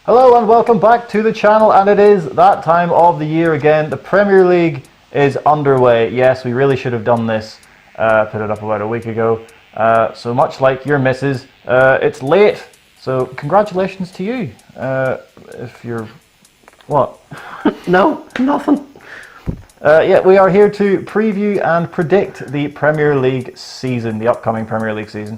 Hello and welcome back to the channel, and it is that time of the year again. The Premier League is underway. Yes, we really should have done this, put it up about a week ago. So much like your missus, it's late. So congratulations to you. If you're... What? No, nothing. Yeah, we are here to preview and predict the Premier League season, the upcoming Premier League season.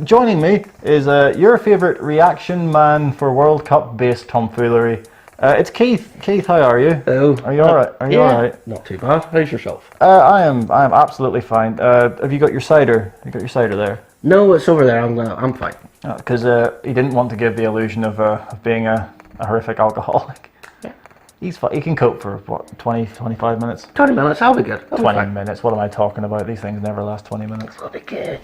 Joining me is your favourite reaction man for World Cup-based tomfoolery. It's Keith. Keith, how are you? Hello. Are you alright? Are you alright? Not too bad. How's yourself? I am absolutely fine. Have you got your cider? You got your cider there? No, it's over there. I'm fine. Because he didn't want to give the illusion of being a horrific alcoholic. Yeah. He can cope for what, 25 minutes? 20 minutes. I'll be good. 20 minutes. What am I talking about? These things never last 20 minutes. I'll be good.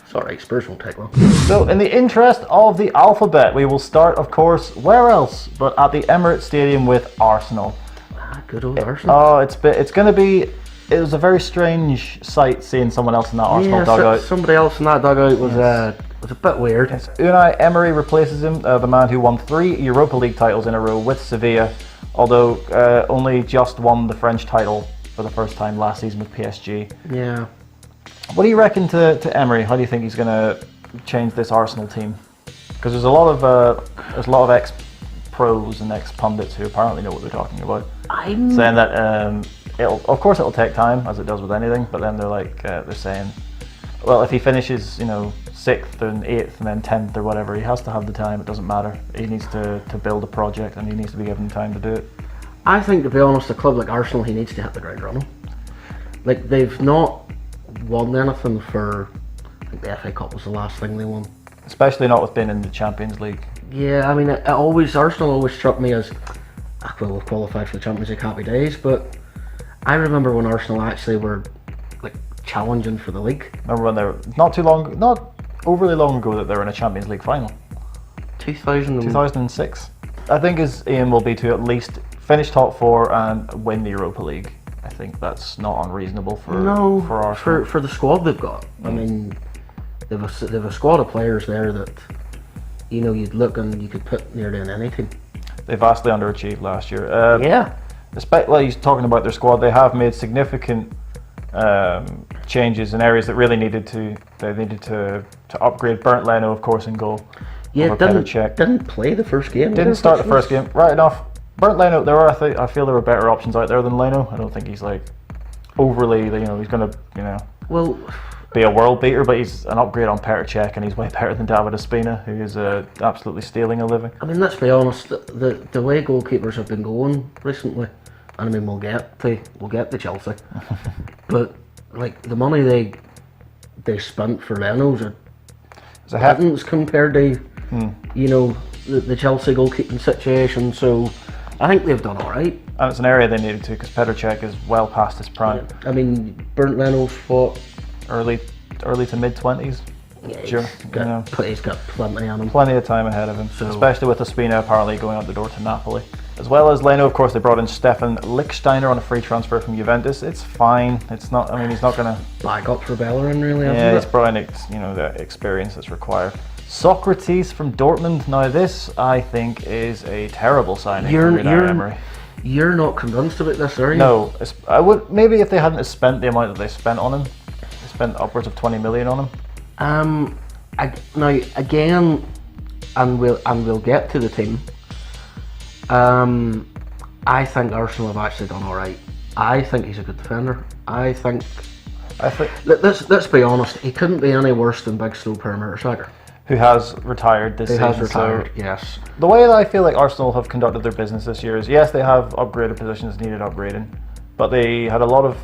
Sorry, Spurs won't take long. So, in the interest of the alphabet, we will start, of course, where else but at the Emirates Stadium with Arsenal. Good old Arsenal. Oh, it's going to be. It was a very strange sight seeing someone else in that Arsenal dugout. Somebody else in that dugout was a bit weird. Yes. Unai Emery replaces him, the man who won 3 Europa League titles in a row with Sevilla, although only just won the French title for the first time last season with PSG. Yeah. What do you reckon to Emery? How do you think he's going to change this Arsenal team? Because there's a lot of ex-pros and ex-pundits who apparently know what they're talking about, saying that it'll take time, as it does with anything. But then they're saying, well, if he finishes 6th and 8th and then 10th or whatever, he has to have the time. It doesn't matter. He needs to build a project and he needs to be given time to do it. I think, to be honest, a club like Arsenal, he needs to hit the ground running. Like, they've not won anything for, I think the FA Cup was the last thing they won. Especially not with being in the Champions League. Yeah, I mean, Arsenal always struck me as, well, we've qualified for the Champions League, happy days, but I remember when Arsenal actually were like challenging for the league. Remember when they were not overly long ago, that they were in a Champions League final? 2006. I think his aim will be to at least finish top 4 and win the Europa League. I think that's not unreasonable for Arsenal. For the squad they've got. I mean, they've a squad of players there that you'd look and you could put nearly in any team. They vastly underachieved last year. Yeah. Despite, well, he's talking about their squad, they have made significant changes in areas that really needed to upgrade. Burnt Leno, of course, in goal. Yeah, didn't play the first game. Didn't start the first game. Right enough. Burnt Leno, I feel there were better options out there than Leno. I don't think he's like overly, he's going to, well, be a world beater, but he's an upgrade on Petr Cech, and he's way better than David Ospina, who is absolutely stealing a living. I mean, let's be honest, the way goalkeepers have been going recently, and I mean, we'll get to Chelsea, but like the money they spent for Leno's are pittance compared to the Chelsea goalkeeping situation. So I think they've done all right. And it's an area they needed to, because Petr Cech is well past his prime. Yeah. I mean, Burnt Leno's fought early to mid-20s. Yeah, Sure. He's got plenty on him. Plenty of time ahead of him, especially with Ospina apparently going out the door to Napoli. As well as Leno, of course, they brought in Stefan Lichtsteiner on a free transfer from Juventus. It's fine. It's not. I mean, he's not going to back up for Bellerin, really. Yeah, he's brought in the experience that's required. Socrates from Dortmund. Now, this I think is a terrible signing for Unai Emery. You're not convinced about this, are you? No, I would. Maybe if they hadn't spent the amount that they spent on him, they spent upwards of 20 million on him. Now again, and we'll get to the team. I think Arsenal have actually done all right. I think he's a good defender. I think. Let's be honest. He couldn't be any worse than Big Slow perimeter striker, who has retired this season. Has retired, yes. The way that I feel like Arsenal have conducted their business this year is, yes, they have upgraded positions needed upgrading, but they had a lot of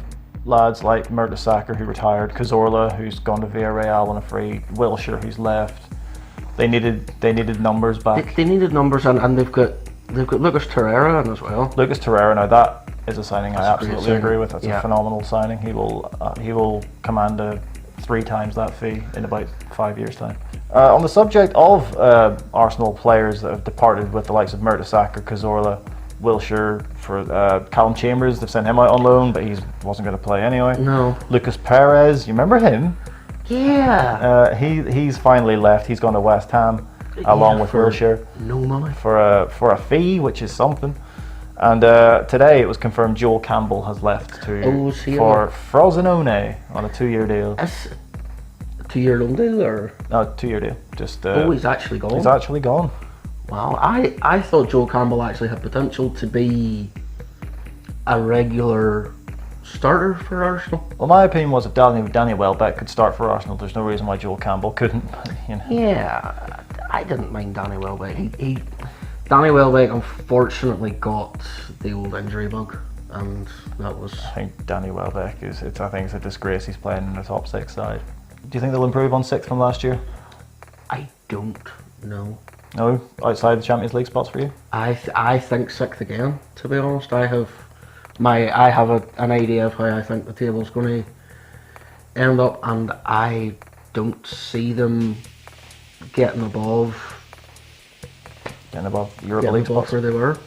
lads like Mertesacker who retired, Cazorla who's gone to Villarreal on a free, Wilshere who's left. They needed numbers back. They needed numbers, and they've got Lucas Torreira in as well. Lucas Torreira, now that is a signing I absolutely agree with. That's a phenomenal signing. He will command 3 times that fee in about 5 years' time. On the subject of Arsenal players that have departed, with the likes of Mertesacker, Cazorla, Wilshere, for Callum Chambers, they've sent him out on loan, but he wasn't going to play anyway. No. Lucas Perez, you remember him? Yeah. He's finally left. He's gone to West Ham. along with Wilshere. No money. For a fee, which is something. And today it was confirmed Joel Campbell has left for Frosinone on a 2-year deal. Is a 2-year loan deal or? No, 2-year deal. Just. He's actually gone. He's actually gone. Wow, I thought Joel Campbell actually had potential to be a regular starter for Arsenal. Well, my opinion was if Danny Welbeck could start for Arsenal, there's no reason why Joel Campbell couldn't. You know. Yeah, I didn't mind Danny Welbeck. Danny Welbeck unfortunately got the old injury bug, and that was. I think Danny Welbeck I think it's a disgrace he's playing in the top 6 side. Do you think they'll improve on 6th from last year? I don't know. No, outside the Champions League spots for you? I think 6th again. To be honest, I have an idea of how I think the table's going to end up, and I don't see them getting above Europa League spots where they were.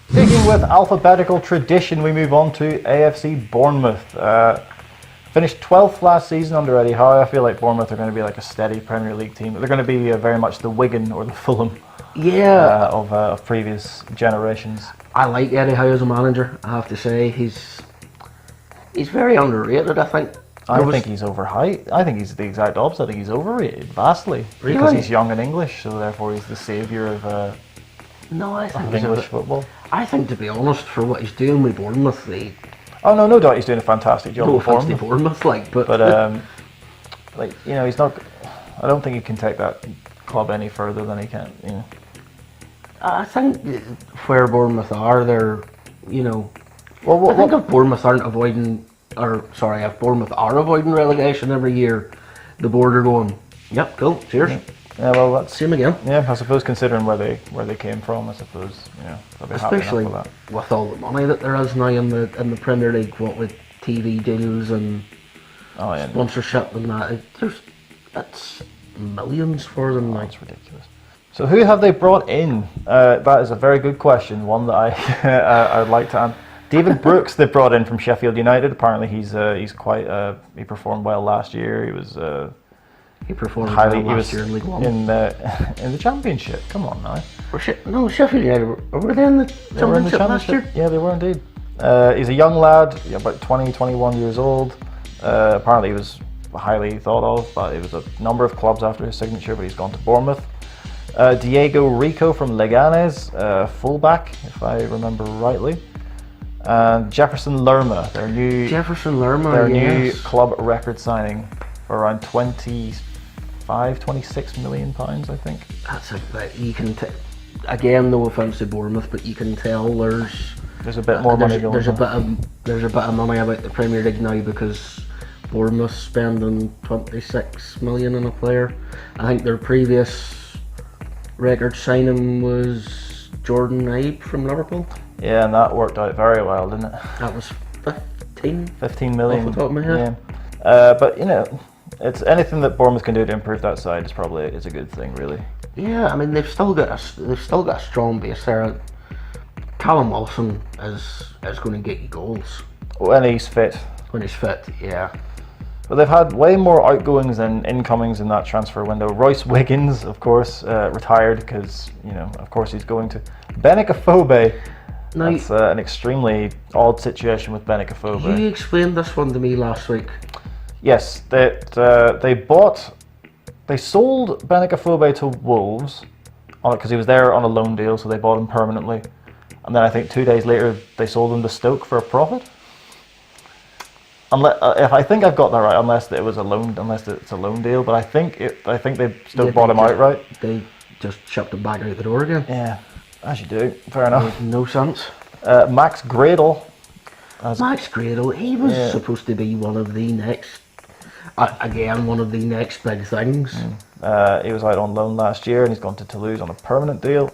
Sticking with alphabetical tradition, we move on to AFC Bournemouth. Finished 12th last season under Eddie Howe. I feel like Bournemouth are going to be like a steady Premier League team. They're going to be very much the Wigan or the Fulham of previous generations. I like Eddie Howe as a manager, I have to say. He's very underrated, I think. I think he's overhyped. I think he's the exact opposite. I think he's overrated vastly. Really? Because he's young and English, so therefore he's the saviour of English football. I think, to be honest, for what he's doing with Bournemouth, no doubt he's doing a fantastic job. No offense to Bournemouth, he's not. I don't think he can take that club any further than he can. You know. I think where Bournemouth are, they're, I think if Bournemouth are avoiding relegation every year, the board are going, yep, cool, cheers. Yeah, well, that's same again. Yeah, I suppose considering where they came from, I suppose they'll be especially happy enough with that. With all the money that there is now in the Premier League, what with TV deals and sponsorship and that, it's millions for them. That's ridiculous. So who have they brought in? That is a very good question. One that I'd like to answer. David Brooks they brought in from Sheffield United. Apparently he's quite he performed well last year. He performed highly last year in League One. In the Championship. Come on now. Sheffield United were they in the Championship last year? Yeah, they were indeed. He's a young lad, about 20, 21 years old. Apparently he was highly thought of, but it was a number of clubs after his signature, but he's gone to Bournemouth. Diego Rico from Leganes, fullback, if I remember rightly. And Jefferson Lerma, their new club record signing for around 26 million pounds, I think. That's you can again, no offence to Bournemouth, but you can tell there's a bit more money going on. There's a bit of money about the Premier League now because Bournemouth spending 26 million on a player. I think their previous record signing was Jordan Ibe from Liverpool. Yeah, and that worked out very well, didn't it? That was 15 million. Off the top of my head. Yeah. But it's anything that Bournemouth can do to improve that side is a good thing, really. Yeah, I mean they've still got a strong base there. Callum Wilson is going to get you goals when he's fit. Yeah. But they've had way more outgoings than incomings in that transfer window. Royce Wiggins, of course, retired because of course he's going to Benik Afobe. Now, that's an extremely odd situation with Benik Afobe. You explained this one to me last week. Yes, they sold Benik Afobe to Wolves because he was there on a loan deal, so they bought him permanently. And then I think 2 days later they sold him to Stoke for a profit. If I think I've got that right, unless it's a loan deal, but I think they still bought him outright. They just chucked him back out the door again. Yeah, as you do. Fair enough. No sense. Max Gradel. He was supposed to be one of the next big things. He was out on loan last year and he's gone to Toulouse on a permanent deal.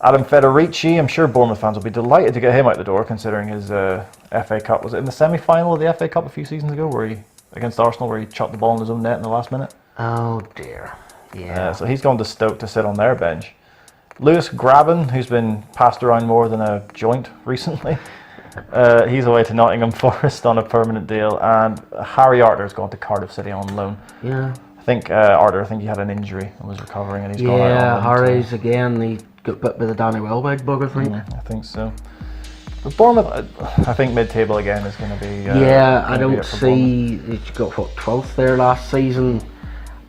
Adam Federici, I'm sure Bournemouth fans will be delighted to get him out the door considering his FA Cup. Was it in the semi-final of the FA Cup a few seasons ago against Arsenal where he chopped the ball in his own net in the last minute? Oh dear. Yeah. So he's gone to Stoke to sit on their bench. Lewis Graben, who's been passed around more than a joint recently. He's away to Nottingham Forest on a permanent deal, and Harry Arter's gone to Cardiff City on loan. Yeah. I think Arthur, he had an injury and was recovering, and he's gone out. Yeah, Harry's again. He got bit by the Danny Welbeck bug, I think. I think so. But Bournemouth, I think mid-table again is going to be. I don't see. He got 12th there last season.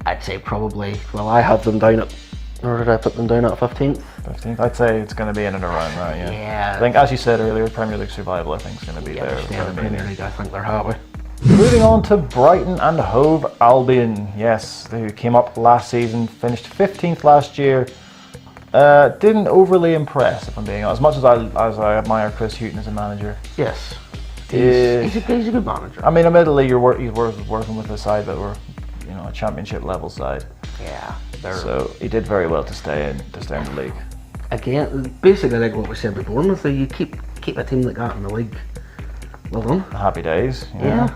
I'd say probably. Well, I had them down at. Or did I put them down at 15th? 15th. I'd say it's going to be in and around that. Yeah. Yeah. I think, as you said earlier, Premier League survival, I think, is going to be there. Yeah, the Premier League. I think they're happy. Moving on to Brighton and Hove Albion. Yes, they came up last season, finished 15th last year. Didn't overly impress, if I'm being honest. As much as I admire Chris Hughton as a manager. Yes. He's a good manager. I mean, admittedly, he's working with a side that were, a championship level side. Yeah. So he did very well to stay in the league. Again, basically like what we said before, you keep a team like that in the league. Well done. Happy days. Yeah.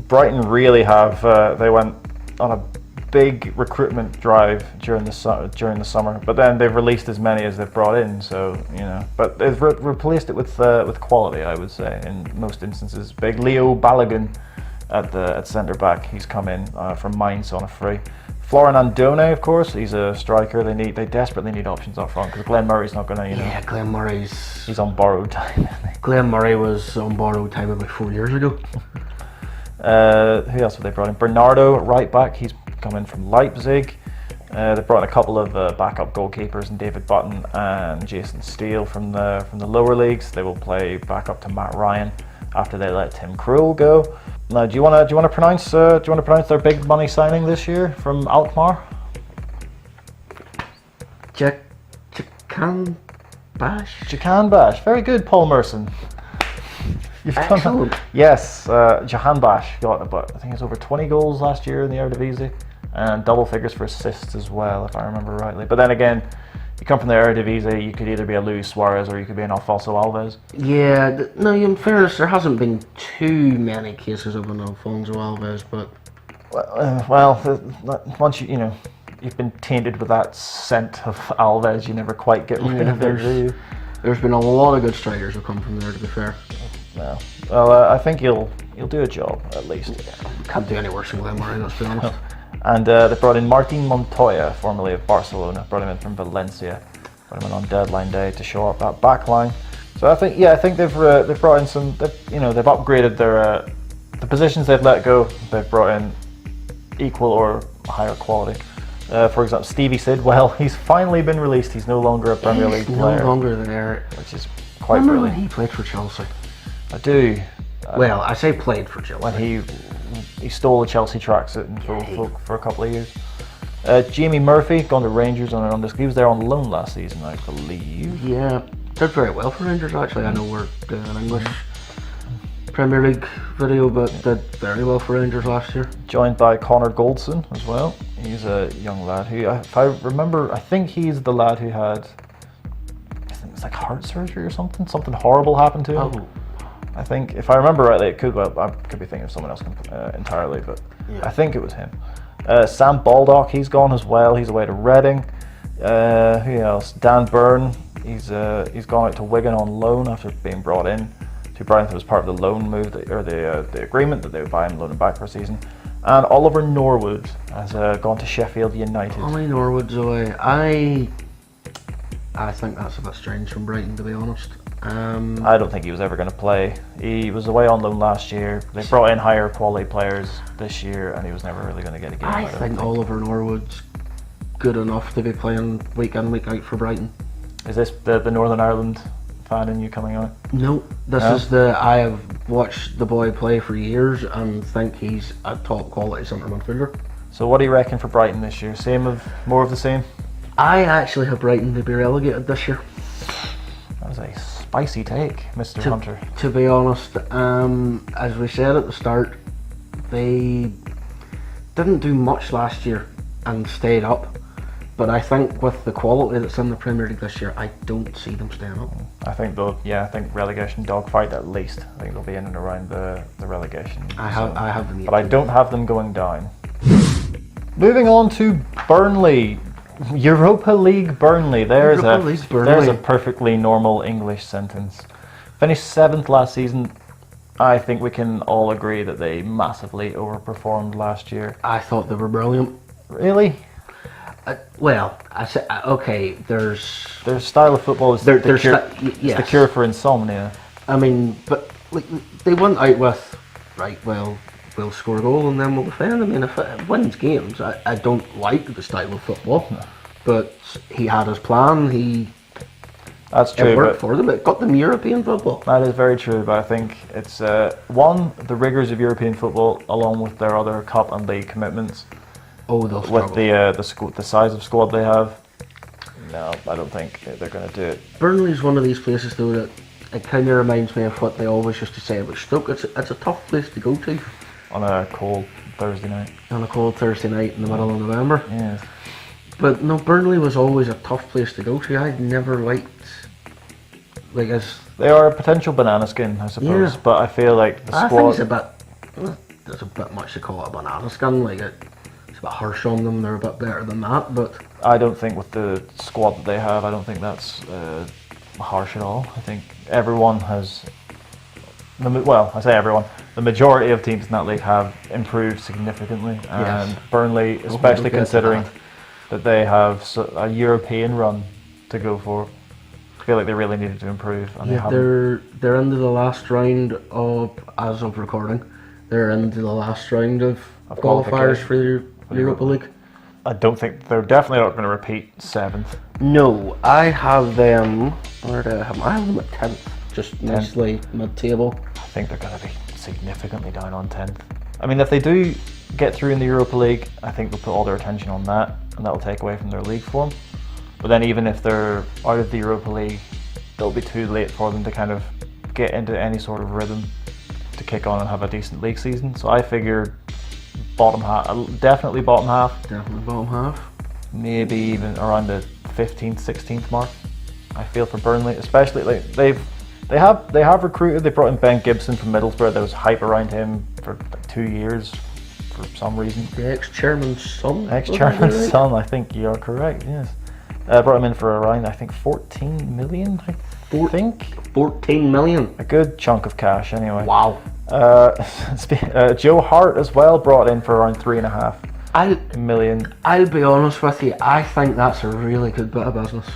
Brighton really have. They went on a big recruitment drive during the summer, but then they've released as many as they've brought in. So but they've replaced it with quality, I would say, in most instances. Big Leo Balogun at centre back. He's come in from Mainz on a free. Florin Andone, of course, he's a striker. They desperately need options up front because Glenn Murray's not going to, Yeah, Glenn Murray's. He's on borrowed time. Glenn Murray was on borrowed time about 4 years ago. Who else have they brought in? Bernardo, right back. He's come in from Leipzig. They brought in a couple of backup goalkeepers, and David Button and Jason Steele from the lower leagues. They will play back up to Matt Ryan after they let Tim Krul go. Now, do you want to pronounce their big money signing this year from Alkmaar? Jacan Bash. Very good, Paul Merson. You've done that. Yes, Jahan Bash got about, I think it's over 20 goals last year in the Eredivisie, and double figures for assists as well, if I remember rightly. But then again, you come from the Eredivisie, you could either be a Luis Suarez or you could be an Alfonso Alves. Yeah, no, in fairness, there hasn't been too many cases of an Alfonso Alves, but... Once you've been tainted with that scent of Alves, you never quite get rid of it, do you? There's been a lot of good strikers who come from there, to be fair. No. Well, I think you'll do a job, at least. Can't do any worse than Glenn Murray, let's be honest. And they brought in Martin Montoya, formerly of Barcelona. Brought him in from Valencia. Brought him in on deadline day to show up that back line. So I think they've brought in some. They've upgraded their the positions they've let go. They've brought in equal or higher quality. For example, Stevie Sidwell. He's finally been released. He's no longer a Premier League player. No longer there, which is quite brilliant. brilliant. He played for Chelsea. I do. Well, I say played for Chelsea. When he stole the Chelsea tracksuit for a couple of years. Jamie Murphy gone to Rangers on this. He was there on loan last season, I believe. Yeah, did very well for Rangers actually. I know we're doing an English Premier League video, but did very well for Rangers last year. Joined by Connor Goldson as well. He's a young lad who, if I remember, I think he's the lad who had, I think it was like heart surgery or something. Something horrible happened to him. Oh. I think, if I remember rightly, I could be thinking of someone else entirely, but yeah. I think it was him. Sam Baldock, he's gone as well. He's away to Reading. Who else? Dan Byrne, he's gone out to Wigan on loan after being brought in to Brighton as part of the loan move, the agreement that they would buy him, loan him back for a season. And Oliver Norwood has gone to Sheffield United. Ollie Norwood's away. I think that's a bit strange from Brighton, to be honest. I don't think he was ever going to play. He was away on loan last year. They brought in higher quality players this year, and he was never really going to get a game. I think Oliver Norwood's good enough to be playing week in, week out for Brighton. Is this the Northern Ireland fan in you coming on? No, this is I have watched the boy play for years and think he's a top quality centre midfielder. So what do you reckon for Brighton this year? More of the same? I actually have Brighton to be relegated this year. That was a spicy take, Mr. Hunter. To be honest, as we said at the start, they didn't do much last year and stayed up. But I think with the quality that's in the Premier League this year, I don't see them staying up. I think relegation dogfight at least. I think they'll be in and around the relegation. I have them. But I don't have them going down. Moving on to Burnley. Europa League Burnley. There's a perfectly normal English sentence. Finished 7th last season. I think we can all agree that they massively overperformed last year. I thought they were brilliant. Really? Well, I say okay. Their style of football is the cure for insomnia. I mean, but like they went out with, right? Well, we'll score a goal and then we'll defend. I mean, if it wins games, I don't like the style of football, but he had his plan. That's true. It worked for them. It got them European football. That is very true, but I think it's one, the rigours of European football, along with their other cup and league commitments. Oh, they'll struggle. With the size of squad they have. No, I don't think they're going to do it. Burnley's one of these places though that it kind of reminds me of what they always used to say about Stoke. It's a tough place to go to. On a cold Thursday night. On a cold Thursday night in the middle of November. Yes. But no, Burnley was always a tough place to go to. I never liked, they are a potential banana skin, I suppose. Yeah. But I feel like the squad. I think there's a bit much to call it a banana skin. It's a bit harsh on them. They're a bit better than that, but I don't think with the squad that they have, I don't think that's harsh at all. I think everyone has. Well, I say everyone. The majority of teams in that league have improved significantly, and yes. Burnley, especially considering that they have a European run to go for. I feel like they really needed to improve, and they're into the last round of, as of recording, they're into the last round of qualifiers for the Europa League. I don't think they're definitely not going to repeat 7th. No, I have them. Where do I have them? I have them at 10th, just nicely mid-table. I think they're going to be significantly down on 10th. I mean, if they do get through in the Europa League, I think they'll put all their attention on that, and that'll take away from their league form. But then even if they're out of the Europa League, it'll be too late for them to kind of get into any sort of rhythm to kick on and have a decent league season. So I figured bottom half, definitely bottom half. Definitely bottom half. Maybe even around the 15th, 16th mark. I feel for Burnley, especially they have recruited. They brought in Ben Gibson from Middlesbrough. There was hype around him for 2 years for some reason. The ex-chairman's son. Ex-chairman's son. I think you are correct. Yes. Brought him in for around, I think, 14 million. I think 14 million. A good chunk of cash, anyway. Wow. Joe Hart as well brought in for around 3.5 million. I'll be honest with you. I think that's a really good bit of business.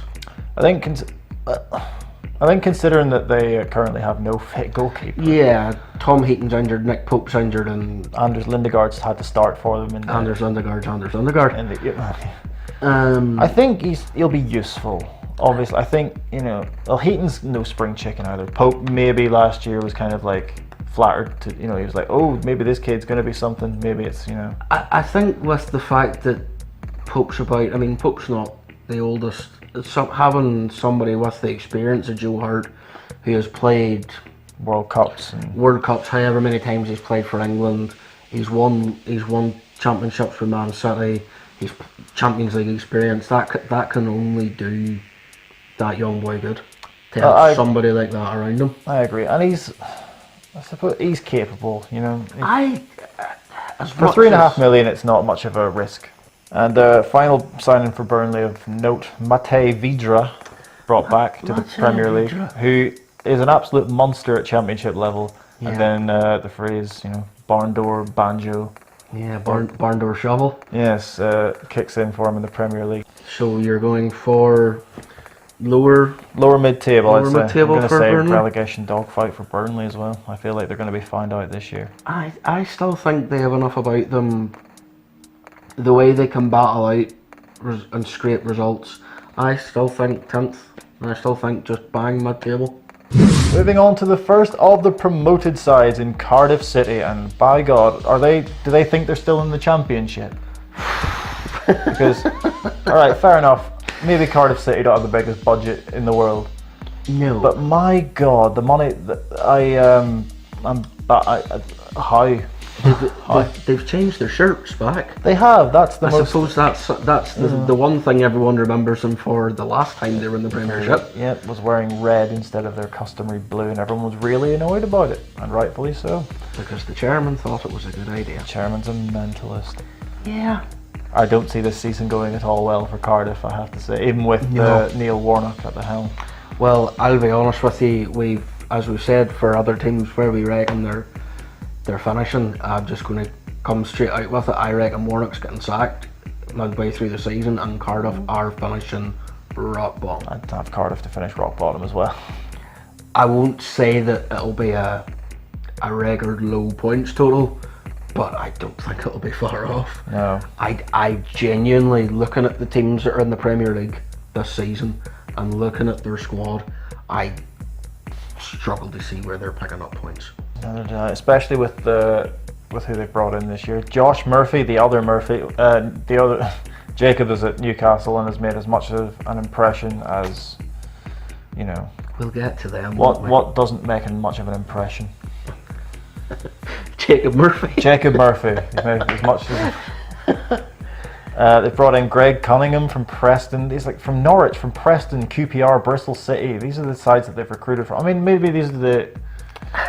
I think considering that they currently have no fit goalkeeper. Yeah, Tom Heaton's injured, Nick Pope's injured, and Anders Lindegaard's had to start for them. Anders Lindegaard. I think he'll be useful. Obviously, I think Heaton's no spring chicken either. Pope maybe last year was kind of like flattered to he was like, oh, maybe this kid's going to be something. Maybe it's I think with the fact that Pope's about. I mean, Pope's not the oldest. Having somebody with the experience of Joe Hart, who has played World Cups, however many times he's played for England, he's won championships with Man City, he's Champions League experience. That can only do that young boy good. To have somebody like that around him. I agree, and I suppose he's capable. For 3.5 million, it's not much of a risk. And final signing for Burnley of note, Matej Vydra, brought back to the Premier League, who is an absolute monster at Championship level. Yeah. And then the phrase, barn door banjo. Yeah, barn door shovel. Yes, kicks in for him in the Premier League. So you're going for lower mid-table, I'd say. I'm going to say Burnley? Relegation dogfight for Burnley as well. I feel like they're going to be found out this year. I still think they have enough about them. The way they can battle out and scrape results, I still think 10th, and I still think just bang mid-table. Moving on to the first of the promoted sides in Cardiff City, and by God, do they think they're still in the Championship? Because, alright, fair enough, maybe Cardiff City don't have the biggest budget in the world. No. But my God, the money that how? They've changed their shirts back. They have. I suppose that's the one thing everyone remembers them for. The last time they were in the Premiership, was wearing red instead of their customary blue, and everyone was really annoyed about it, and rightfully so. Because the chairman thought it was a good idea. The chairman's a mentalist. Yeah. I don't see this season going at all well for Cardiff, I have to say, even with Neil Warnock at the helm. Well, I'll be honest with you. As we've said for other teams where we reckon they're finishing, I'm just going to come straight out with it. I reckon Warnock's getting sacked midway through the season, and Cardiff are finishing rock bottom. I'd have Cardiff to finish rock bottom as well. I won't say that it'll be a record low points total, but I don't think it'll be far off. No. I genuinely, looking at the teams that are in the Premier League this season and looking at their squad, I struggle to see where they're picking up points. Especially with who they've brought in this year. Josh Murphy, the other Jacob is at Newcastle and has made as much of an impression as, you know. We'll get to them. What doesn't make much of an impression? Jacob Murphy. Jacob Murphy. He's made as much as. They've brought in Greg Cunningham from Preston. He's like from Norwich, from Preston, QPR, Bristol City. These are the sides that they've recruited from. I mean, maybe these are the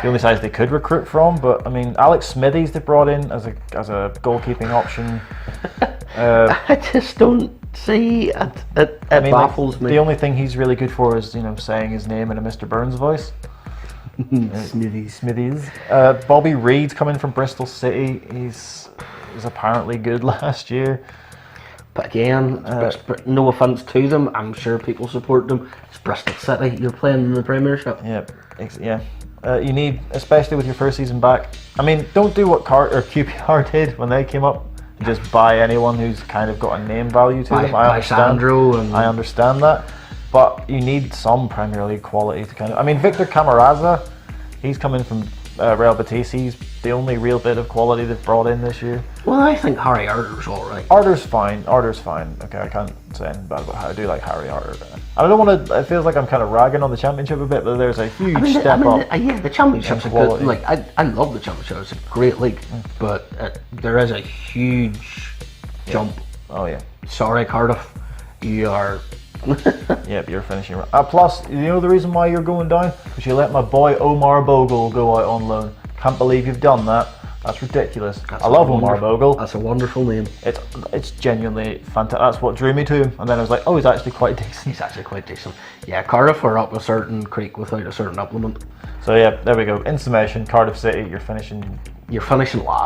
only sides they could recruit from. But I mean, Alex Smithies they brought in as a goalkeeping option. I just don't see it baffles me. The only thing he's really good for is, you know, saying his name in a Mr. Burns voice. Smithies. Bobby Reed's coming from Bristol City. He's apparently good last year. But again, no offence to them, I'm sure people support them. It's Bristol City. You're playing in the Premiership. Yeah. You need, especially with your first season back. I mean, don't do what QPR did when they came up. Just buy anyone who's kind of got a name value to them. I understand that, but you need some Premier League quality to kind of. I mean, Victor Camarasa, he's coming from Real Betis. He's the only real bit of quality they've brought in this year. Well, I think Harry Arter's all right. Arter's fine. Okay, I can't say anything bad about how I do like Harry Arter. I don't want to. It feels like I'm kind of ragging on the Championship a bit, but there's a huge step up. Yeah, the Championship's a good. Like I love the Championship. It's a great league, but there is a huge jump. Oh yeah. Sorry, Cardiff, you are. Yep, you're finishing. Plus, you know the reason why you're going down? Because you let my boy Omar Bogle go out on loan. Can't believe you've done that. That's ridiculous. I love Omar Bogle. That's a wonderful name. It's genuinely fantastic. That's what drew me to him. And then I was like, oh, he's actually quite decent. He's actually quite decent. Yeah, Cardiff are up a certain creek without a certain implement. So yeah, there we go. In summation, Cardiff City, you're finishing last. You're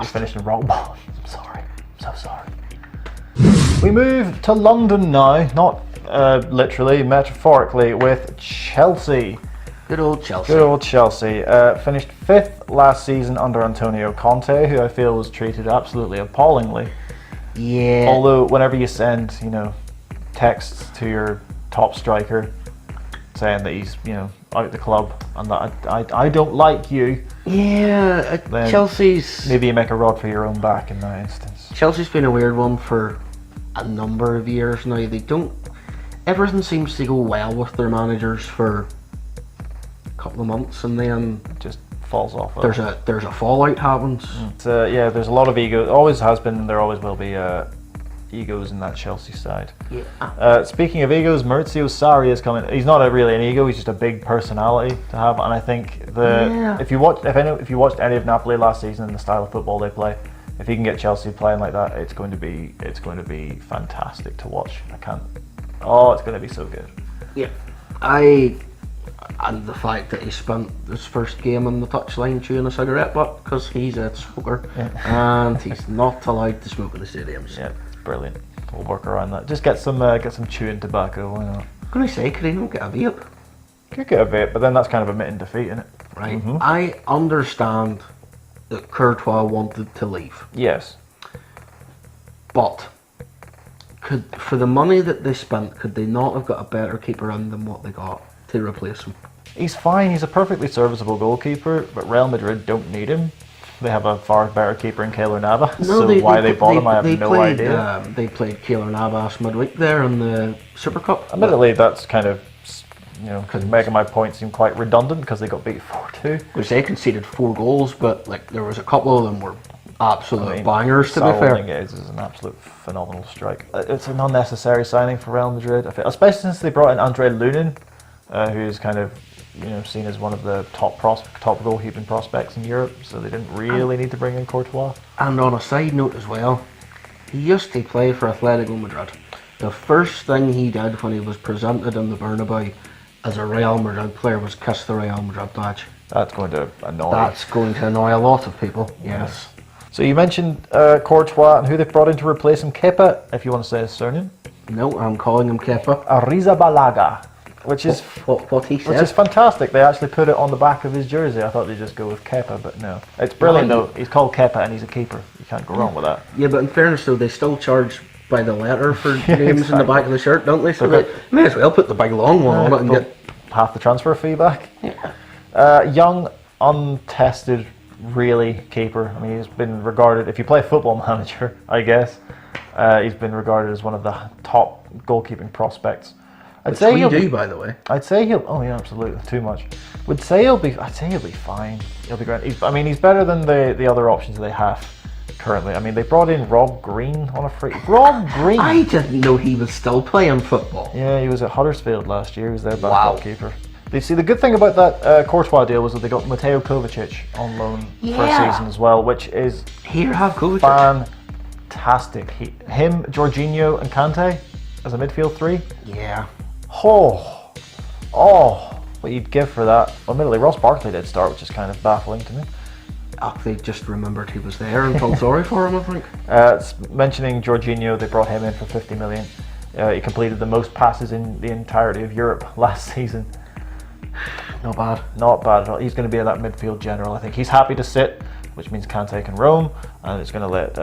finishing rock bottom. I'm sorry. I'm so sorry. We move to London now, not literally, metaphorically, with Chelsea. Good old Chelsea. Finished 5th last season under Antonio Conte, who I feel was treated absolutely appallingly. Yeah. Although whenever you send, you know, texts to your top striker saying that he's, you know, out the club and that I don't like you. Yeah, Chelsea's... Maybe you make a rod for your own back in that instance. Chelsea's been a weird one for a number of years now. Everything seems to go well with their managers for couple of months and then just falls off. There's a fallout happens. Yeah, there's a lot of ego. Always has been, and there always will be egos in that Chelsea side. Yeah. Speaking of egos, Maurizio Sarri is coming. He's not really an ego. He's just a big personality to have, and I think if you watched any of Napoli last season and the style of football they play, if you can get Chelsea playing like that, it's going to be fantastic to watch. It's going to be so good. Yeah, and the fact that he spent his first game on the touchline chewing a cigarette butt because he's a smoker and he's not allowed to smoke in the stadiums. Yeah, it's brilliant. We'll work around that. Just get some chewing tobacco. Why not? I'm gonna say, could he not get a vape? Could get a vape, but then that's kind of admitting defeat, isn't it? Right. Mm-hmm. I understand that Courtois wanted to leave. Yes. But for the money that they spent, could they not have got a better keeper in than what they got to replace him? He's fine. He's a perfectly serviceable goalkeeper, but Real Madrid don't need him. They have a far better keeper in Keylor Navas. They bought him, I have no idea. They played Keylor Navas midweek there in the Super Cup. Admittedly, that's kind of, you know, making my point seem quite redundant because they got beat 4-2. Because they conceded 4 goals, but like there was a couple of them were absolute bangers. To be fair, is an absolute phenomenal strike. It's an unnecessary signing for Real Madrid, I feel, especially since they brought in Andre Lunin, who's kind of, you know, seen as one of the top goalkeeping prospects in Europe. So they didn't really need to bring in Courtois. And on a side note as well, he used to play for Atletico Madrid. The first thing he did when he was presented in the Bernabeu as a Real Madrid player was kiss the Real Madrid badge. That's going to annoy. That's going to annoy a lot of people. Yes. So you mentioned Courtois and who they've brought in to replace him. Kepa, if you want to say his surname. No, I'm calling him Kepa. Arrizabalaga, which is what he said. Which is fantastic. They actually put it on the back of his jersey. I thought they'd just go with Kepa, but no. It's brilliant though. He's called Kepa and he's a keeper. You can't go wrong with that. Yeah, but in fairness though, they still charge by the letter for names in the back of the shirt, don't they? So they may as well put the big long one on it and get half the transfer fee back. Young, untested, really keeper. I mean, he's been regarded, if you play Football Manager, I guess, he's been regarded as one of the top goalkeeping prospects. I'd say he'll be, by the way. I'd say he'll. Oh yeah, absolutely, too much. I'd say he'll be fine. He'll be great. He's better than the other options they have currently. I mean, they brought in Rob Green on a free. Rob Green. I didn't know he was still playing football. Yeah, he was at Huddersfield last year. He was their backup keeper. You see, the good thing about that Courtois deal was that they got Mateo Kovacic on loan for a season as well, which is fantastic. Him, Jorginho, and Kante as a midfield three. Yeah. What you'd give for that. Well, admittedly, Ross Barkley did start, which is kind of baffling to me. They just remembered he was there and felt sorry for him, I think. Mentioning Jorginho, they brought him in for 50 million. He completed the most passes in the entirety of Europe last season. Not bad. Not bad at all. He's going to be that midfield general. I think he's happy to sit, which means Kante can roam, and it's going to let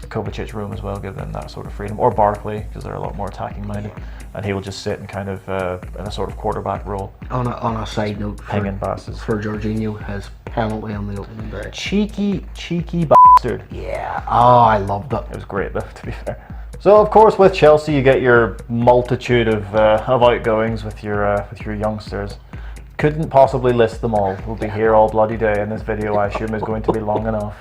Kovacic roam as well, give them that sort of freedom. Or Barkley, because they're a lot more attacking minded. And he will just sit and kind of in a sort of quarterback role. On a side note, pinging passes for Jorginho, his penalty on the opening day. Cheeky bastard. Yeah. Oh, I loved it. It was great though, to be fair. So of course, with Chelsea, you get your multitude of outgoings with your youngsters. Couldn't possibly list them all. We'll be here all bloody day, and this video, I assume, is going to be long enough.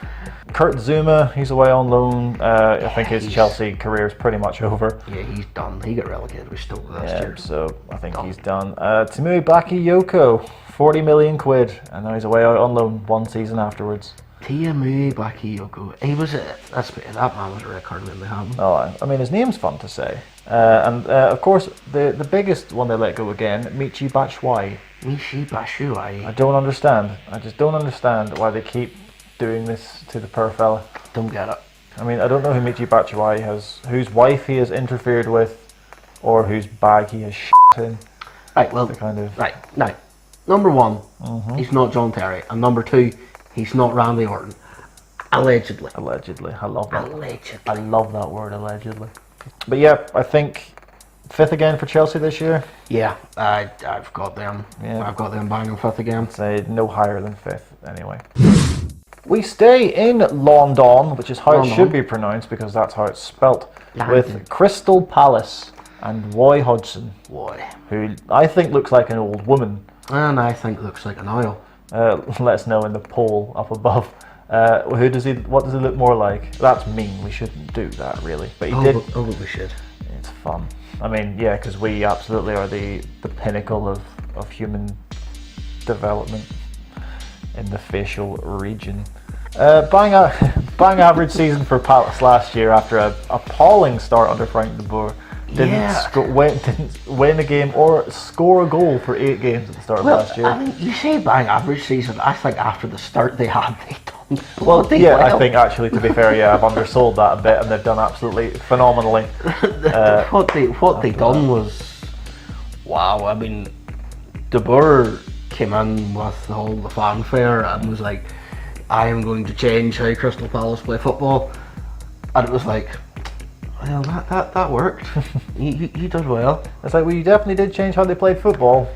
Kurt Zuma, he's away on loan. I think his Chelsea career is pretty much over. Yeah, he's done. He got relegated with Stoke last year. So I think he's done. Timu Bakayoko, 40 million quid, and now he's away out on loan 1 season afterwards. Timu Bakayoko. He was that man was a record when they had him. Oh, I mean, his name's fun to say. And of course, the biggest one they let go again, Michy Batshuayi. Michy Batshuayi. I don't understand. I just don't understand why they keep doing this to the poor fella. Don't get it. I mean, I don't know who Michy Batshuayi whose wife he has interfered with, or whose bag he has shit in. Right, well, right, now, number one, he's not John Terry, and number two, he's not Randy Orton. Allegedly. I love that. Allegedly. I love that word, allegedly. But yeah, I think 5th again for Chelsea this year. Yeah, I've got them. Yeah. I've got them banging 5th again. I'd say no higher than 5th anyway. We stay in London, which is how it should be pronounced because that's how it's spelt, with Crystal Palace and Roy Hodgson. Who I think looks like an old woman. And I think looks like an oil. Let us know in the poll up above. What does he look more like? That's mean. We shouldn't do that, really. But he did. But we should. It's fun. I mean, yeah, because we absolutely are the pinnacle of human development in the facial region. Bang average season for Palace last year after a appalling start under Frank de Boer. Didn't win a game or score a goal for 8 games at the start of last year. I mean, you say bang average season. I think after the start they had, they done well. I think actually, to be fair, I've undersold that a bit, and they've done absolutely phenomenally. What they done was, wow. I mean, de Boer came in with all the fanfare and was like, I am going to change how Crystal Palace play football, and it was like, well, that worked. you did well. It's like, well, you definitely did change how they played football.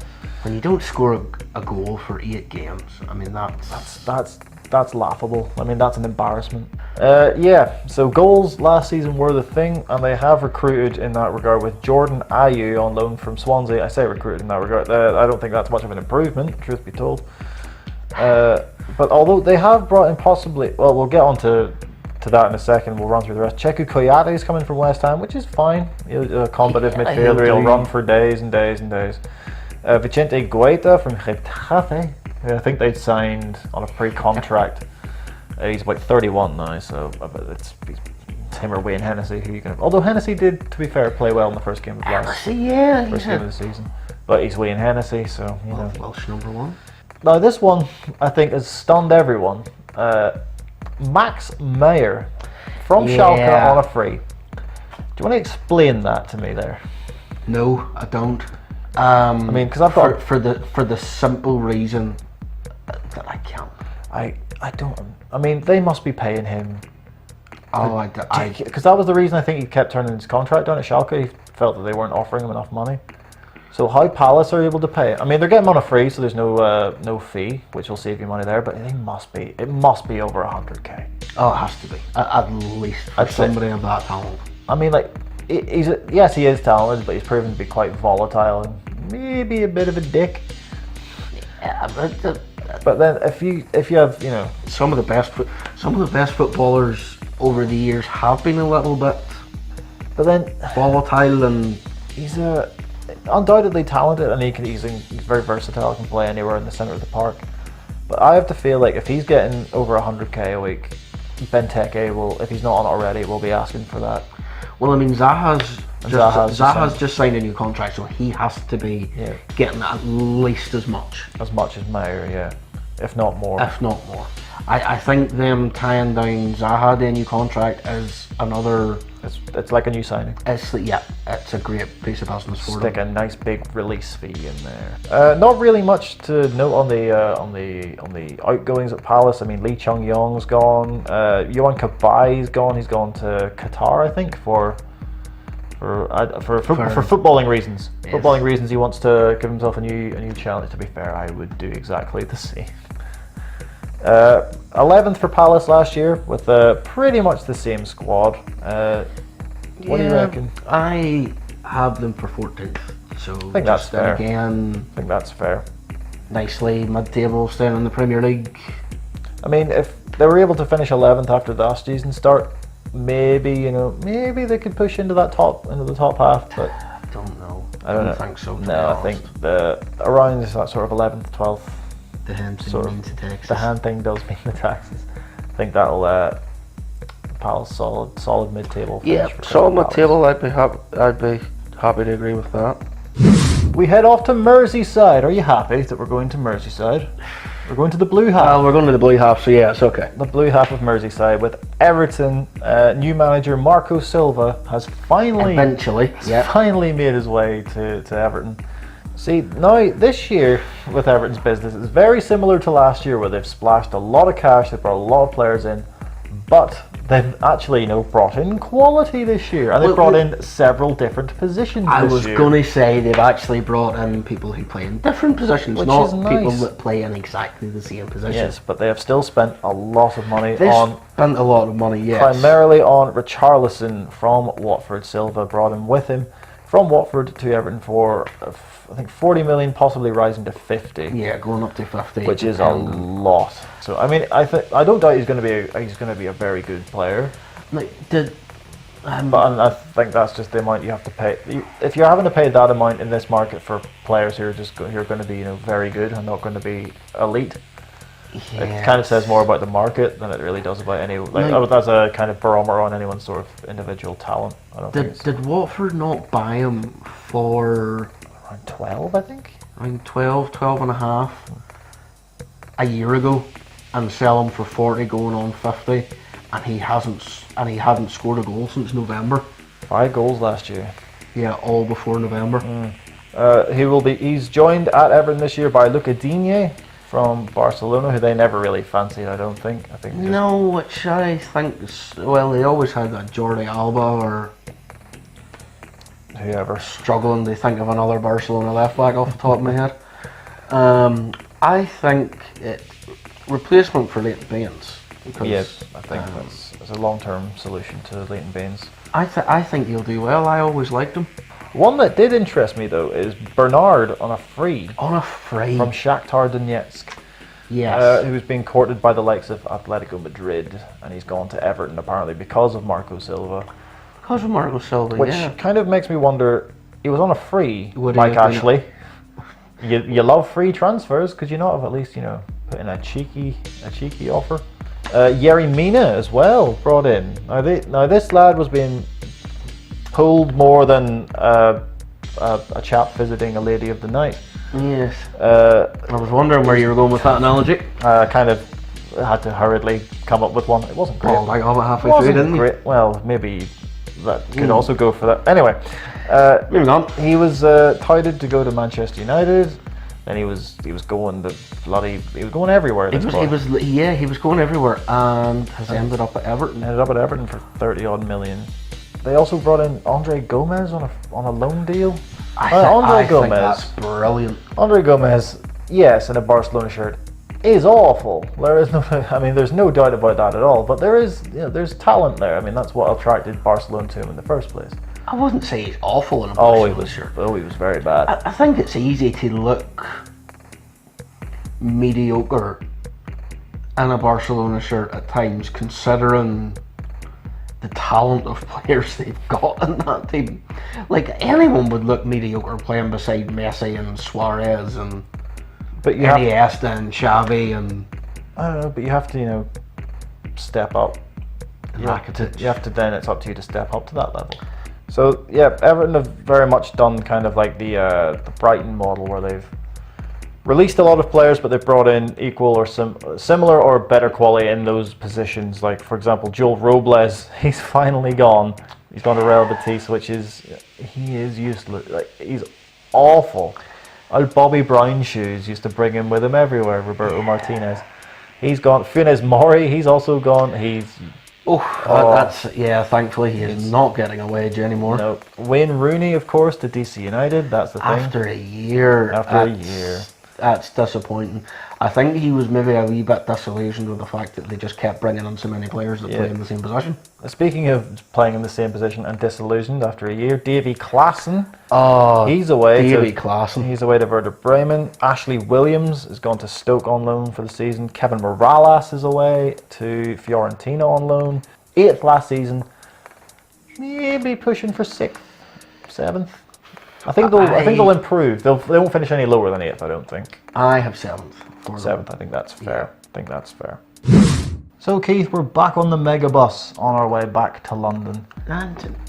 When you don't score a goal for 8 games, I mean that's laughable. I mean, that's an embarrassment. So goals last season were the thing, and they have recruited in that regard with Jordan Ayew on loan from Swansea. I say recruited in that regard. I don't think that's much of an improvement, truth be told. But although they have brought in possibly, well, we'll get on to that in a second. We'll run through the rest. Cheku Koyate is coming from West Ham, which is fine. A combative midfielder. He'll run for days and days and days. Vicente Guaita from Getafe, who I think they'd signed on a pre-contract. He's about 31 now, so it's him or Wayne Hennessy. Although Hennessy did, to be fair, play well in the first game of game of the season. But he's Wayne Hennessy, so you know. Welsh number 1. Now this one, I think, has stunned everyone. Max Meyer from Schalke on a free. Do you want to explain that to me there? No, I don't. I mean, because I've got for the simple reason that I can't. I don't. I mean, they must be paying him. Oh, because that was the reason I think he kept turning his contract down at Schalke. He felt that they weren't offering him enough money. So how Palace are able to pay? I mean, they're getting him on a free, so there's no fee, which will save you money there. But it must be over 100k. Oh, it has to be at least for somebody of that talent. I mean, like yes, he is talented, but he's proven to be quite volatile and maybe a bit of a dick. Yeah, but then if you have some of the best footballers over the years have been a little bit, but then volatile, and he's undoubtedly talented, and he's very versatile, can play anywhere in the centre of the park. But I have to feel like if he's getting over 100k a week, Benteke will, if he's not on it already, will be asking for that. Well, I mean, Zaha's just signed a new contract, so he has to be getting at least as much as Meyer, if not more. I think them tying down Zaha to a new contract is another. It's like a new signing. It's a great piece of business for them. Stick a nice big release fee in there. Not really much to note on the outgoings at Palace. I mean, Lee Chung Yong's gone. Yohan Kabai's gone. He's gone to Qatar, I think, for footballing reasons. Yes. Footballing reasons, he wants to give himself a new challenge. To be fair, I would do exactly the same. 11th for Palace last year with pretty much the same squad. What do you reckon? I have them for 14th. So I think that's fair. Again, I think that's fair. Nicely mid-table, staying in the Premier League. I mean, if they were able to finish 11th after the last season start, maybe they could push into the top half. But I don't know. I don't think so. No, I think around that sort of 11th, 12th. The hand thing means the taxes. The hand thing does mean the taxes. I think that'll Palace solid mid-table. Yeah, solid mid-table. I'd be happy to agree with that. We head off to Merseyside. Are you happy that we're going to Merseyside? We're going to the blue half. We're going to the blue half, so yeah, it's okay. The blue half of Merseyside with Everton. New manager Marco Silva has finally made his way to Everton. See, now this year with Everton's business is very similar to last year, where they've splashed a lot of cash, they've brought a lot of players in, but they've actually brought in quality this year, and they've brought in several different positions I this was year. going to say they've actually brought in people who play in different positions, Which not is nice. people that play in exactly the same position. Yes, but they have still spent a lot of money yes. Primarily on Richarlison from Watford. Silva brought him with him from Watford to Everton for I think 40 million, possibly rising to 50. Yeah, going up to 50, which is a lot. So I mean, I don't doubt he's going to be a very good player. But I think that's just the amount you have to pay. If you're having to pay that amount in this market for players who are going to be very good and not going to be elite, it kind of says more about the market than it really does about any. That's a kind of barometer on anyone's sort of individual talent. Did Watford not buy him for around 12? I think around 12 and a half a year ago, and sell him for 40, going on 50, and he hadn't scored a goal since November. 5 goals last year. Yeah, all before November. He's joined at Everton this year by Luca Digne from Barcelona, who they never really fancied, I don't think. No, which I think they always had that Jordi Alba or whoever. Struggling to think of another Barcelona left back off the top of my head. I think replacement for Leighton Baines. Yes, I think that's a long-term solution to Leighton Baines. I think he'll do well. I always liked him. One that did interest me though is Bernard on a free. From Shakhtar Donetsk. Yes. Who's being courted by the likes of Atletico Madrid, and he's gone to Everton apparently because of Marco Silva. Which kind of makes me wonder, he was on a free, Mike Ashley. You love free transfers, could you not have at least, put in a cheeky offer? Yerry Mina as well brought in. Now this lad was being pulled more than a chap visiting a lady of the night. Yes. I was wondering where you were going with that analogy. Kind of had to hurriedly come up with one. It wasn't great. Oh, like over halfway It wasn't through, didn't great. Well, maybe that could also go for that. Anyway, Moving on. he was touted to go to Manchester United. Then he was going everywhere. He was going everywhere and has ended up at Everton. Ended up at Everton for 30-odd million. They also brought in Andre Gomez on a loan deal. I think that's brilliant. Andre Gomez, yes, in a Barcelona shirt, is awful. There's no doubt about that at all. But there's talent there. I mean, that's what attracted Barcelona to him in the first place. I wouldn't say he's awful in a Barcelona shirt. Oh, he was very bad. I think it's easy to look mediocre in a Barcelona shirt at times, considering the talent of players they've got in that team. Like, anyone would look mediocre playing beside Messi and Suarez and Iniesta and Xavi and... I don't know, but you have to, step up. You have to then, it's up to you to step up to that level. So, yeah, Everton have very much done kind of like the Brighton model, where they've released a lot of players, but they've brought in equal or similar or better quality in those positions. Like, for example, Joel Robles, he's finally gone. He's gone to Real Betis, he is useless. Like, he's awful. Old Bobby Brown shoes used to bring him with him everywhere. Roberto Martinez, he's gone. Funes Mori, he's also gone. Thankfully he is not getting a wage anymore. No. Wayne Rooney, of course, to DC United. That's the thing. After a year. That's disappointing. I think he was maybe a wee bit disillusioned with the fact that they just kept bringing in so many players that play in the same position. Speaking of playing in the same position and disillusioned after a year, Davy Klaassen. Oh, he's away. Klaassen. He's away to Werder Bremen. Ashley Williams has gone to Stoke on loan for the season. Kevin Morales is away to Fiorentina on loan. 8th last season. Maybe pushing for 6th, 7th. I think they'll improve. They won't finish any lower than 8th, I don't think. I have 7th. 7th, I think that's fair. So, Keith, we're back on the megabus on our way back to London.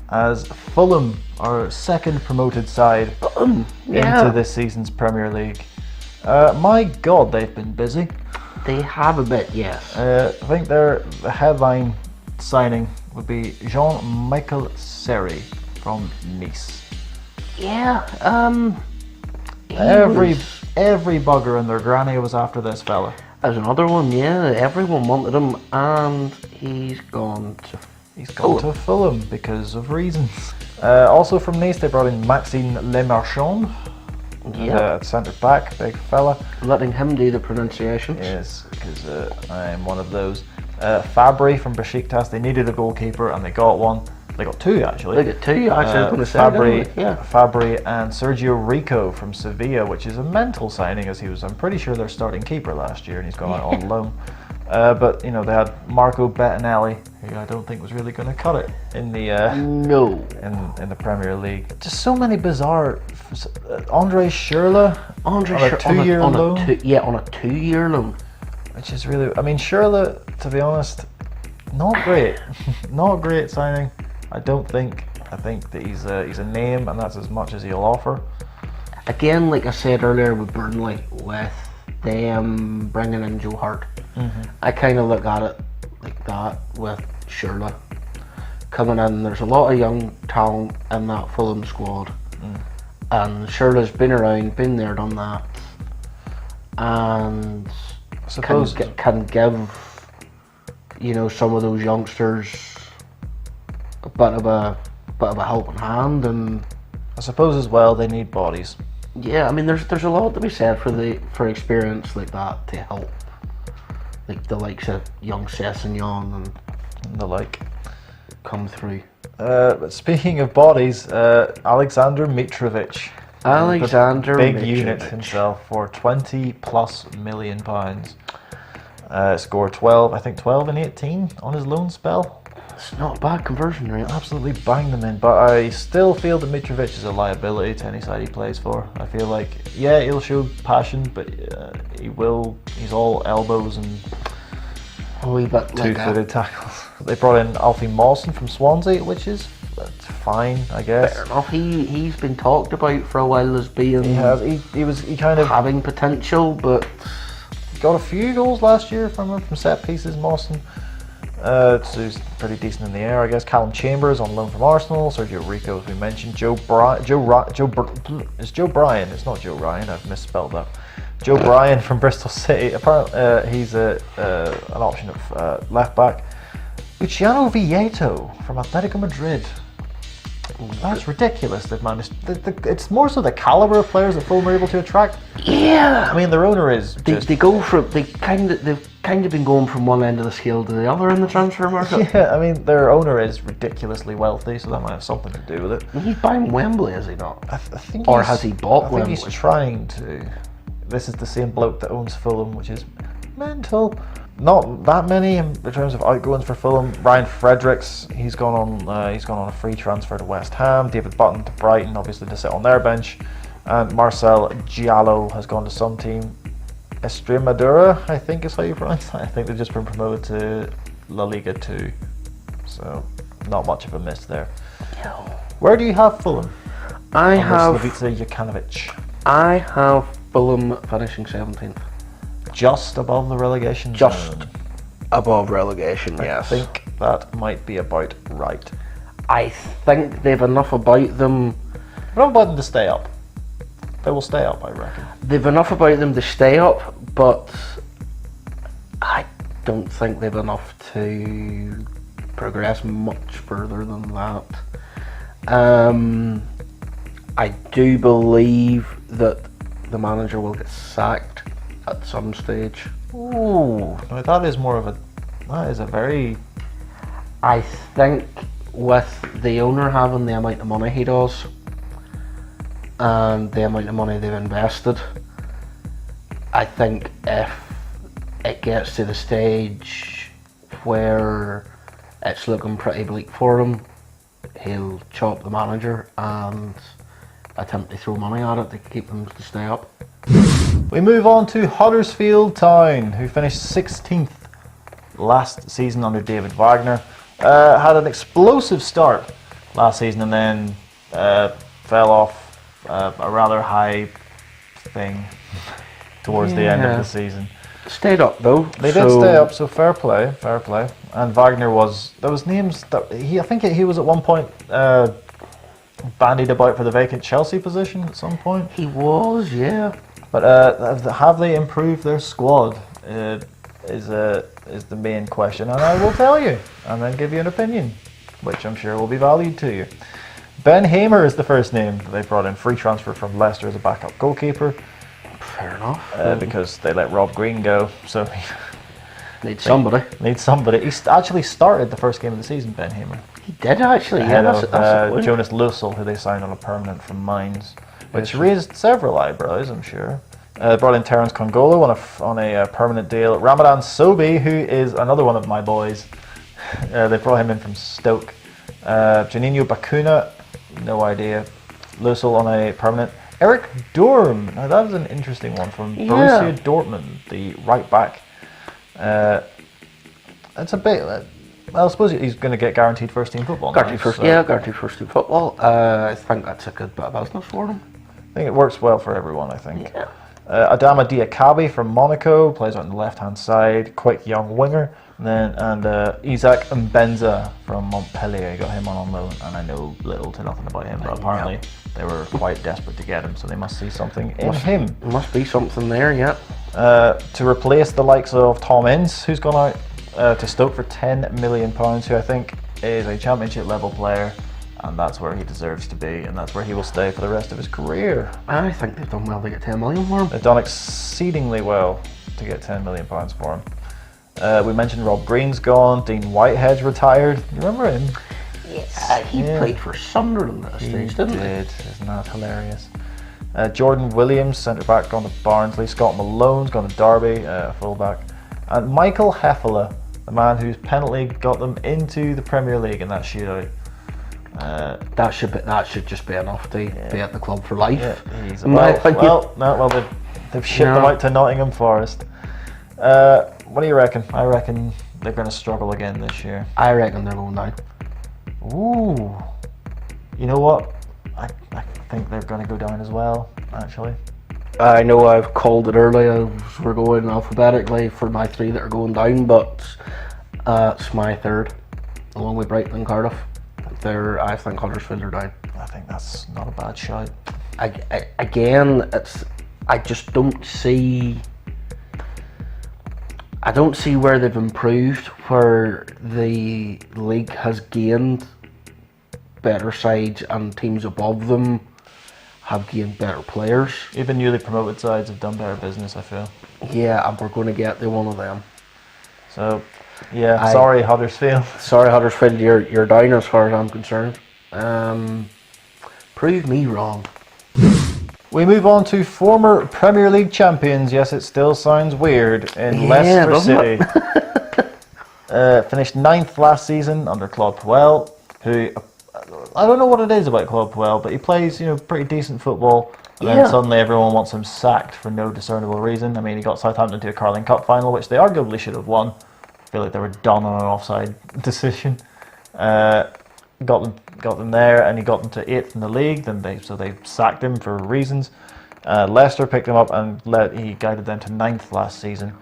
As Fulham, our second promoted side into this season's Premier League. My God, they've been busy. They have a bit, yes. I think the headline signing would be Jean-Michel Seri from Nice. Yeah, every bugger and their granny was after this fella. There's another one, yeah. Everyone wanted him, and he's gone to Fulham because of reasons. Also from Nice, they brought in Maxime Lemarchand, centre back, big fella. Letting him do the pronunciations. Yes, because I'm one of those. Fabry from Besiktas. They needed a goalkeeper, and they got one. They got two, actually. They got two, actually. Fabry and Sergio Rico from Sevilla, which is a mental signing, as he was, I'm pretty sure, their starting keeper last year, and he's gone out on loan. But, they had Marco Bettinelli, who I don't think was really going to cut it in the in the Premier League. Just so many bizarre... Andre Schürrle on a 2-year loan. On a 2-year loan. Which is really... I mean, Schürrle, to be honest, not great. Not a great signing. I don't think. I think that he's a name, and that's as much as he'll offer. Again, like I said earlier with Burnley, with them bringing in Joe Hart, I kind of look at it like that with Schürrle coming in. There's a lot of young talent in that Fulham squad, and Schürrle's been around, been there, done that, and I suppose can give some of those youngsters a bit of a helping hand, and I suppose as well they need bodies. Yeah, I mean there's a lot to be said for experience like that to help, like the likes of young Sessegnon and the like come through. But speaking of bodies, Alexander Mitrovic. Big unit himself for £20+ million. Scored 12 in 18 on his loan spell. It's not a bad conversion rate. Absolutely banged them in, but I still feel that Mitrovic is a liability to any side he plays for. I feel like, he'll show passion, but he's all elbows and two-footed tackles. They brought in Alfie Mawson from Swansea, which is fine, I guess. Fair enough. He's been talked about for a while as being... He kind of having potential, but... got a few goals last year from set pieces, Mawson. So he's pretty decent in the air, I guess. Callum Chambers on loan from Arsenal. Sergio Rico, as we mentioned. It's Joe Bryan. It's not Joe Ryan. I've misspelled that. Joe Bryan from Bristol City. Apparently, he's an option of left back. Luciano Vieto from Atletico Madrid. That's ridiculous. They've managed. It's more so the caliber of players that Fulham are able to attract. Yeah. I mean, their owner is. They've kind of been going from one end of the scale to the other in the transfer market. Yeah, I mean, their owner is ridiculously wealthy, so that might have something to do with it. He's buying Wembley, is he not? I think. Or has he bought Wembley? I think he's trying to. This is the same bloke that owns Fulham, which is mental. Not that many in terms of outgoings for Fulham. Ryan Fredericks, he's gone on a free transfer to West Ham. David Button to Brighton, obviously to sit on their bench, and Marcel Giallo has gone to some team. Estremadura, I think is how you pronounce that. I think they've just been promoted to La Liga 2, so not much of a miss there. Where do you have Fulham? I have Slavica Jokanovic. I have Fulham finishing 17th. Just above the relegation zone. Above relegation, yes. I think that might be about right. I think they've enough about them. What about them to stay up? They will stay up, I reckon. They've enough about them to stay up, but I don't think they've enough to progress much further than that. I do believe that the manager will get sacked at some stage. Ooh, no, that is a very... I think with the owner having the amount of money he does, and the amount of money they've invested, I think if it gets to the stage where it's looking pretty bleak for him, he'll chop the manager and attempt to throw money at it to keep them to stay up. We move on to Huddersfield Town, who finished 16th last season under David Wagner. Had an explosive start last season and then fell off a rather high thing towards the end of the season. Stayed up though. They did stay up, so fair play. And Wagner there was names that I think he was at one point bandied about for the vacant Chelsea position at some point. He was, yeah. But have they improved their squad? Is the main question, and I will tell you, and then give you an opinion, which I'm sure will be valued to you. Ben Hamer is the first name that they brought in, free transfer from Leicester as a backup goalkeeper. Fair enough. Because they let Rob Green go, so need somebody. He actually started the first game of the season, Ben Hamer. He did actually. Ahead yeah, of Jonas Lussel, who they signed on a permanent from Mainz, which raised several eyebrows, I'm sure. Brought in Terence Congolo on a permanent deal. Ramadan Sobhi, who is another one of my boys. They brought him in from Stoke. Juninho Bacuna, no idea. Lussel on a permanent. Eric Durm, now that was an interesting one from Borussia Dortmund, the right back. It's a bit. Well, I suppose he's going to get guaranteed first team football. Guaranteed first team football. I think that's a good bit of business for him. I think it works well for everyone, I think. Yeah. Adama Diakabi from Monaco plays on the left-hand side, quick young winger. And Isaac Mbenza from Montpellier, got him on loan, and I know little to nothing about him, but apparently they were quite desperate to get him, so they must see something in him. Must be something there, yeah. To replace the likes of Tom Ince, who's gone out to Stoke for £10 million, who I think is a championship level player, and that's where he deserves to be, and that's where he will stay for the rest of his career. I think they've done well to get 10 million for him. They've done exceedingly well to get £10 million for him. We mentioned Rob Green's gone, Dean Whitehead's retired. You remember him? Yeah, he played for Sunderland at a stage, didn't he? Isn't that hilarious? Jordan Williams, centre back, gone to Barnsley. Scott Malone's gone to Derby, full back. And Michael Hefele, the man whose penalty got them into the Premier League in that shootout. That should just be enough to be at the club for life. Yeah, they've shipped him out to Nottingham Forest. What do you reckon? I reckon they're going to struggle again this year. I reckon they're going down. Ooh. You know what? I think they're going to go down as well, actually. I know I've called it earlier. We're going alphabetically for my 3 that are going down, but it's my 3rd, along with Brighton and Cardiff. I think Huddersfield are down. I think that's not a bad shout. Again, I just don't see. I don't see where they've improved, where the league has gained better sides and teams above them have gained better players. Even newly promoted sides have done better business, I feel. Yeah, and we're going to get to one of them. So, yeah, sorry Huddersfield. Sorry Huddersfield, you're down as far as I'm concerned. Prove me wrong. We move on to former Premier League champions. Yes, it still sounds weird. In Leicester City. Finished 9th last season under Claude Puel, who, I don't know what it is about Claude Puel, but he plays, pretty decent football. And then suddenly everyone wants him sacked for no discernible reason. I mean, he got Southampton to a Carling Cup final, which they arguably should have won. I feel like they were done on an offside decision. Got them there, and he got them to 8th in the league. Then they sacked him for reasons. Leicester picked him up, and he guided them to 9th last season.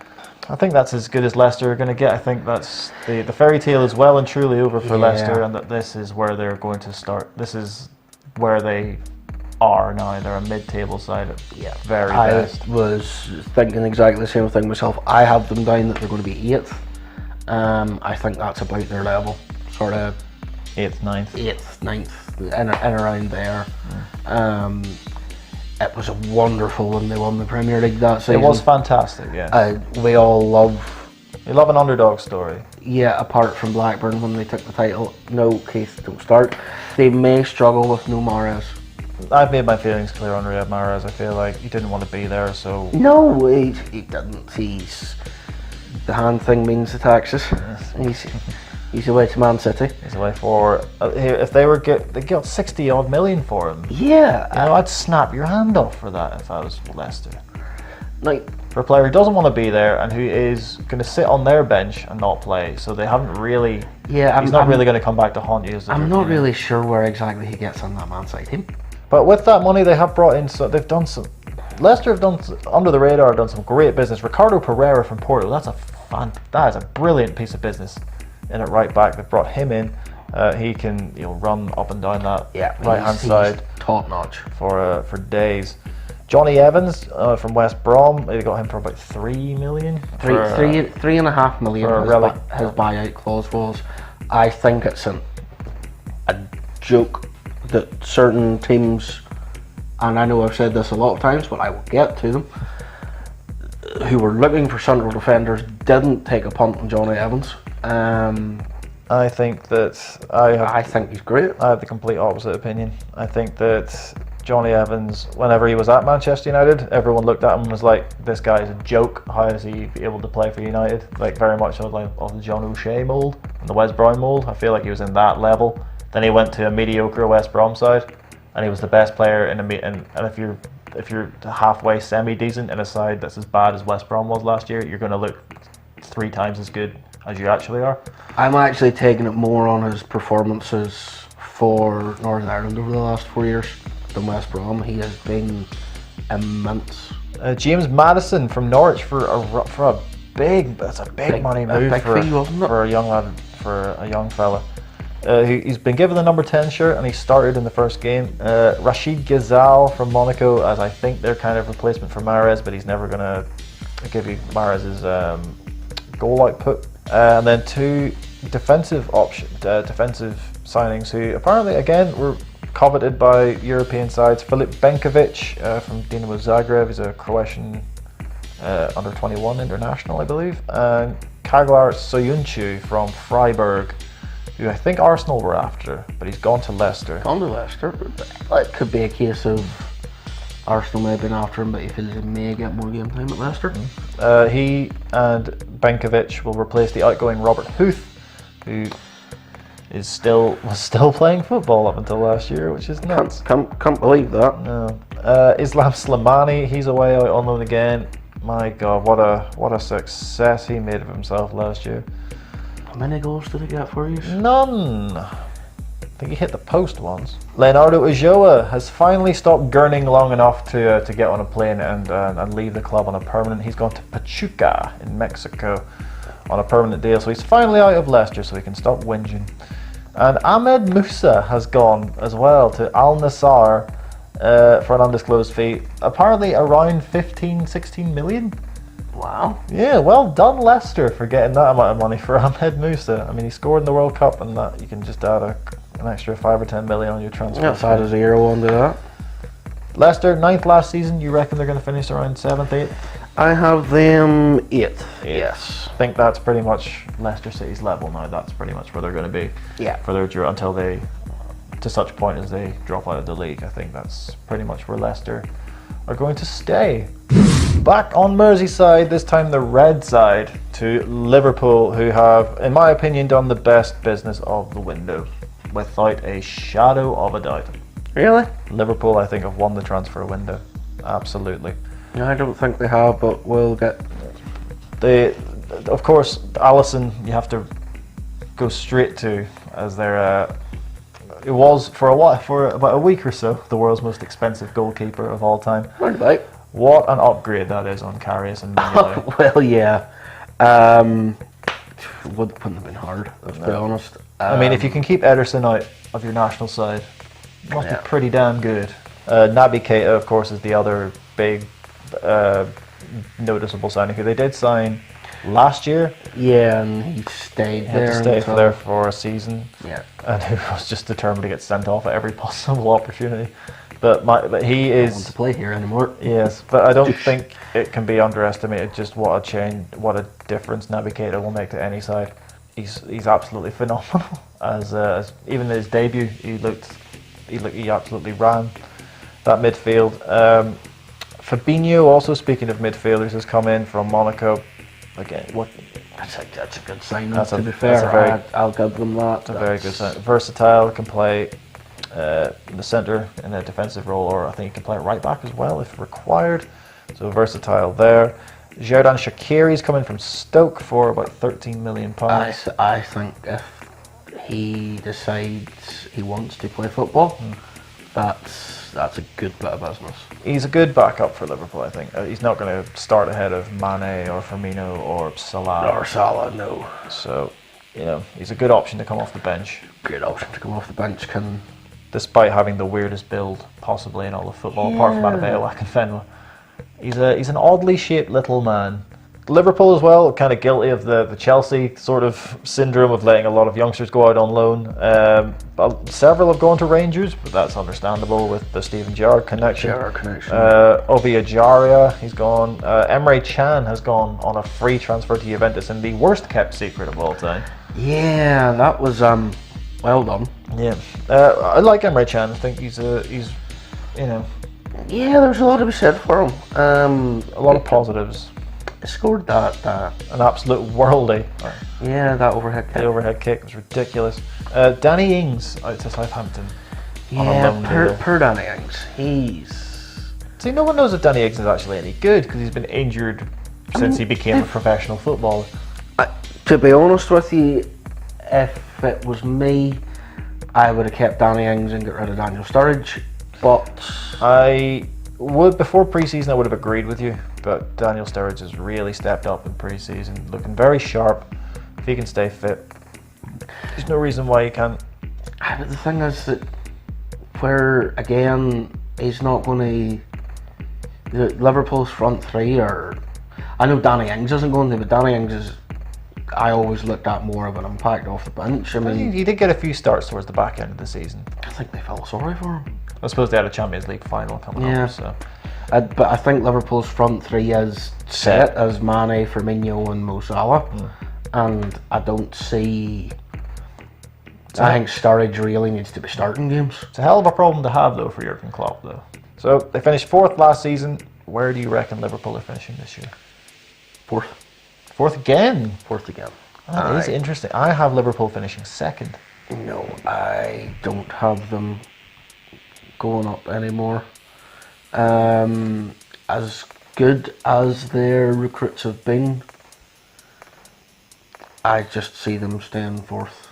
I think that's as good as Leicester are going to get. I think that's the fairy tale is well and truly over for Leicester, and that this is where they're going to start. This is where they are now. They're a mid-table side at very best. I was thinking exactly the same thing myself. I have them down that they're going to be 8th. I think that's about their level, sort of 8th, 9th. 8th, 9th, and around there. It was wonderful when they won the Premier League that season. It was fantastic, yeah. We all love an underdog story. Yeah, apart from Blackburn when they took the title. No, Keith, don't start. They may struggle with no Mahrez. I've made my feelings clear on Riyad Mahrez. I feel like he didn't want to be there, so... No, he didn't. The hand thing means the taxes. Yes. He's away to Man City. He's away for... if they got 60 odd million for him. Yeah. I'd snap your hand off for that if I was Leicester. Like, for a player who doesn't want to be there and who is going to sit on their bench and not play, so they haven't really... Yeah, he's not really going to come back to haunt you. I'm not really sure where exactly he gets on that Man City team. But with that money, they have brought in... So they've done some... Leicester have done, under the radar, done some great business. Ricardo Pereira from Porto, that is a brilliant piece of business. In at right back, they've brought him in. He can run up and down that right hand side, top notch for days. Johnny Evans from West Brom, they got him for about 3 million. 3.5 million. His buyout clause was. I think it's a joke that certain teams, and I know I've said this a lot of times, but I will get to them, who were looking for central defenders didn't take a punt on Johnny Evans. I think that I think he's great. I have the complete opposite opinion. I think that Johnny Evans, whenever he was at Manchester United, everyone looked at him and was like, this guy is a joke. How is he able to play for United? Like, very much of the John O'Shea mould and the Wes Brown mould. I feel like he was in that level. Then he went to a mediocre West Brom side, and he was the best player in and if you're halfway semi-decent in a side that's as bad as West Brom was last year, you're going to look 3 times as good as you actually are. I'm actually taking it more on his performances for Northern Ireland over the last 4 years than West Brom. He has been immense. James Maddison from Norwich for a big money move for a young lad, for a young fella. He's been given the number 10 shirt and he started in the first game. Rashid Ghazal from Monaco, as I think they're kind of replacement for Mahrez, but he's never going to give you Mahrez's goal output. And then 2 defensive signings who apparently again were coveted by European sides. Filip Benkovic from Dinamo Zagreb, he's a Croatian under 21 international, I believe. And Kaglar Soyuncu from Freiburg, who I think Arsenal were after, but he's gone to Leicester. It could be a case of Arsenal may have been after him, but he feels he may get more game time at Leicester. He and Benkovic will replace the outgoing Robert Huth, who was still playing football up until last year, which is nuts. Can't believe that. No. Islam Slimani, he's away out on loan again. My God, what a success he made of himself last year. How many goals did he get for you? None. think he hit the post once. Leonardo Ulloa has finally stopped gurning long enough to get on a plane and leave the club on a permanent. He's gone to Pachuca in Mexico on a permanent deal, so he's finally out of Leicester, so he can stop whinging. And Ahmed Musa has gone as well to Al Nassr for an undisclosed fee, apparently around 16 million. Wow. Yeah, well done Leicester for getting that amount of money for Ahmed Musa. I mean, he scored in the World Cup, and that you can just add an extra 5 or 10 million on your transfer. That's how does a Euro one do that? Leicester, 9th last season. You reckon they're going to finish around 7th, 8th? I have them 8th. Yes. I think that's pretty much Leicester City's level now. That's pretty much where they're going to be. Yeah. For their until they, to such point as they drop out of the league. I think that's pretty much where Leicester are going to stay. Back on Merseyside, this time the red side, to Liverpool, who have, in my opinion, done the best business of the window, without a shadow of a doubt. Really? Liverpool, I think, have won the transfer window. Absolutely. I don't think they have, but we'll get... Of course, Alisson, you have to go straight to, as their... it was, for about a week or so, the world's most expensive goalkeeper of all time. What about? What an upgrade that is on Karius and Mignolet. Well, yeah. Wouldn't have been hard, let's be honest. I mean, if you can keep Ederson out of your national side, it must be pretty damn good. Naby Keita, of course, is the other big noticeable signing who they did sign last year. Yeah, and he stayed there. He had to stay there for a season. Yeah. And who was just determined to get sent off at every possible opportunity. But he is... I don't want to play here anymore. Yes, but I don't think it can be underestimated just what a change, what a difference Naby Keita will make to any side. He's absolutely phenomenal. As even in his debut, he absolutely ran that midfield. Fabinho, also speaking of midfielders, has come in from Monaco. Again, That's a good sign. That's to a- be fair, that's a very- I'll give them that. It's a very good sign. Versatile, can play in the centre in a defensive role, or I think he can play right back as well if required. So versatile there. Xherdan Shaqiri's coming from Stoke for about £13 million. I think if he decides he wants to play football, that's a good bit of business. He's a good backup for Liverpool, I think. He's not going to start ahead of Mane or Firmino or Salah. Or Salah, no. So, he's a good option to come off the bench. Great option to come off the bench. Despite having the weirdest build possibly in all of football, apart from Adebayo and Fenwa. He's an oddly shaped little man. Liverpool as well, kind of guilty of the Chelsea sort of syndrome of letting a lot of youngsters go out on loan. Several have gone to Rangers, but that's understandable with the Steven Gerrard connection. Obi Ajaria, he's gone. Emre Can has gone on a free transfer to Juventus in the worst kept secret of all time. Yeah, that was well done. Yeah, I like Emre Can. I think he's Yeah, there's a lot to be said for him. a lot of positives. Scored that. An absolute worldie. Yeah, that overhead kick. The overhead kick was ridiculous. Danny Ings out to Southampton. Yeah, per Danny Ings. See, no one knows if Danny Ings is actually any good because he's been injured since he became a professional footballer. To be honest with you, if it was me, I would have kept Danny Ings and got rid of Daniel Sturridge. But I would, before pre-season, I would have agreed with you. But Daniel Sturridge has really stepped up in pre-season, looking very sharp. If he can stay fit, there's no reason why he can't. But the thing is that where again he's not going to. Liverpool's front three are. I know Danny Ings isn't going to, but Danny Ings is. I always looked at more of an impact off the bench. I mean, he did get a few starts towards the back end of the season. I think they felt sorry for him. I suppose they had a Champions League final coming up. So. But I think Liverpool's front three is set as Mane, Firmino and Mo Salah. And I don't see... I think Sturridge really needs to be starting games. It's a hell of a problem to have, though, for Jurgen Klopp, though. So, they finished 4th last season. Where do you reckon Liverpool are finishing this year? 4th. 4th again? 4th again. That is interesting. I have Liverpool finishing 2nd. No, I don't have them going up anymore. As good as their recruits have been, I just see them staying 4th.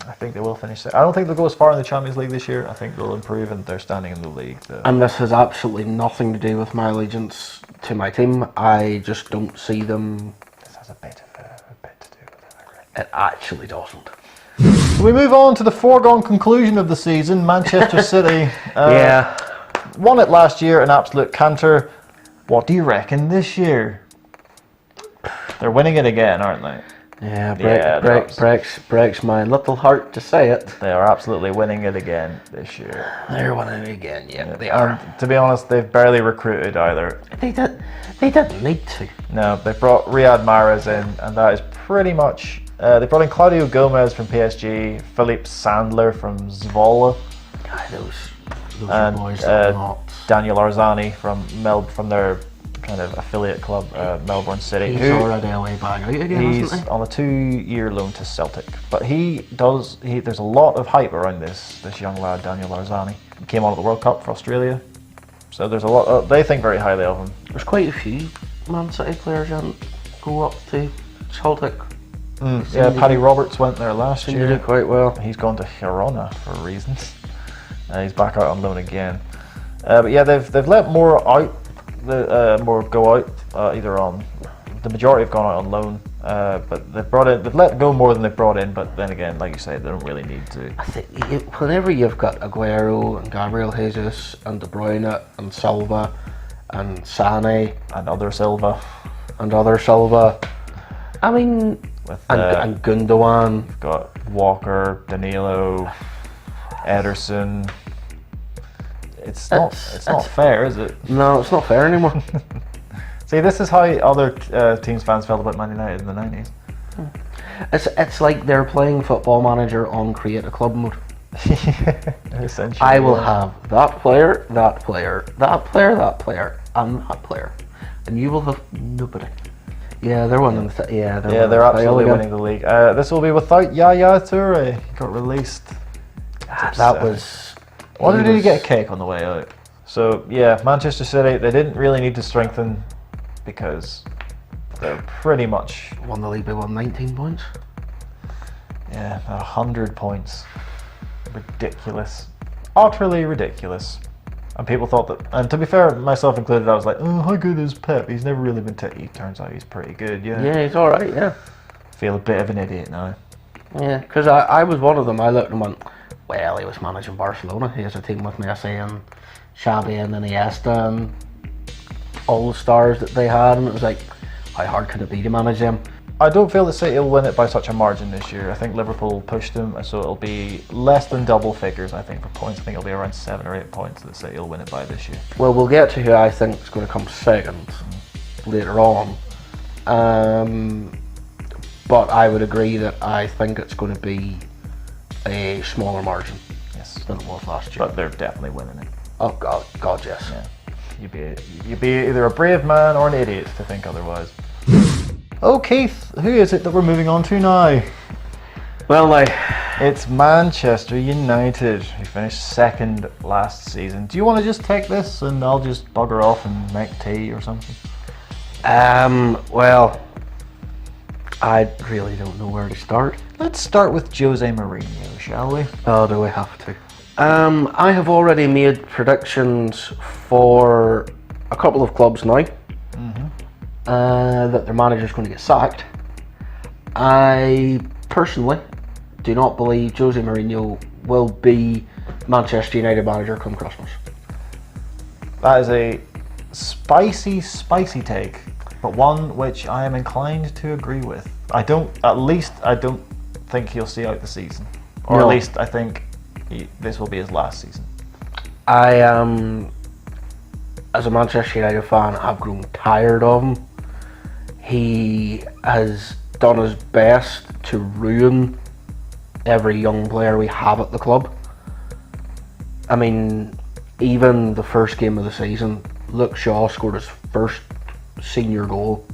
I think they will finish it. I don't think they'll go as far in the Champions League this year. I think they'll improve in their standing in the league. And this has absolutely nothing to do with my allegiance to my team. I just don't see them. This has a bit to do with it, I reckon. It actually doesn't. So we move on to the foregone conclusion of the season. Manchester City won it last year, an absolute canter. What do you reckon this year? They're winning it again, aren't they? Yeah, breaks my little heart to say it. They are absolutely winning it again this year. They're winning it again, yeah, they are. To be honest, they've barely recruited either. They didn't need to. No, they brought Riyad Mahrez in, and that is pretty much... they brought in Claudio Gomez from PSG, Philippe Sandler from Zwolle. God, those and boys are not. Daniel Arzani from their kind of affiliate club, Melbourne City. He's already away back out again, He's isn't he? on a 2-year loan to Celtic, but there's a lot of hype around this young lad, Daniel Arzani. He came on at the World Cup for Australia, so there's a lot. They think very highly of him. There's quite a few Man City players that go up to Celtic. Yeah, Paddy Roberts went there last year. He did quite well. He's gone to Girona for reasons. He's back out on loan again. But yeah, they've let more out. More go out either on. The majority have gone out on loan, but they've let go more than they've brought in. But then again, like you say, they don't really need to. I think whenever you've got Aguero and Gabriel Jesus and De Bruyne and Silva and Sané and other Silva, I mean, and Gundogan. You've got Walker, Danilo, Ederson. It's not fair, is it? No, it's not fair anymore. See, this is how other teams' fans felt about Man United in the 90s. It's like they're playing Football Manager on create a club mode. Essentially, I will have that player, that player, that player, that player, and that player, and you will have nobody. Yeah, they're winning. They're absolutely winning the league. This will be without Yaya Toure. He got released. That was. Or did he get a cake on the way out? So yeah, Manchester City, they didn't really need to strengthen because they're pretty much won the league by 19 points. Yeah, 100 points. Ridiculous. Utterly ridiculous. And people thought that, and to be fair, myself included, I was like, oh, how good is Pep? He's never really been he turns out he's pretty good, yeah. Yeah, he's alright, yeah. Feel a bit of an idiot now. Yeah, because I was one of them. I looked and went, well, he was managing Barcelona. He has a team with Messi and Xavi and Iniesta and all the stars that they had, and it was like, how hard could it be to manage them? I don't feel that City will win it by such a margin this year. I think Liverpool pushed them, so it'll be less than double figures, I think, for points. I think it'll be around 7 or 8 points that City will win it by this year. Well, we'll get to who I think is going to come second later on. But I would agree that I think it's going to be a smaller margin than it was last year. But they're definitely winning it. Oh, God, yes. Yeah. You'd be either a brave man or an idiot to think otherwise. Oh, Keith, who is it that we're moving on to now? Well, it's Manchester United, who finished second last season. Do you want to just take this and I'll just bugger off and make tea or something? Well, I really don't know where to start. Let's start with Jose Mourinho, shall we? Oh, do we have to? I have already made predictions for a couple of clubs now. That their manager's going to get sacked. I personally do not believe Jose Mourinho will be Manchester United manager come Christmas. That is a spicy take, but one which I am inclined to agree with. I don't think he'll see out the season, or at least I think this will be his last season. I am, as a Manchester United fan, I've grown tired of him. He has done his best to ruin every young player we have at the club. I mean, even the first game of the season, Luke Shaw scored his first senior goal,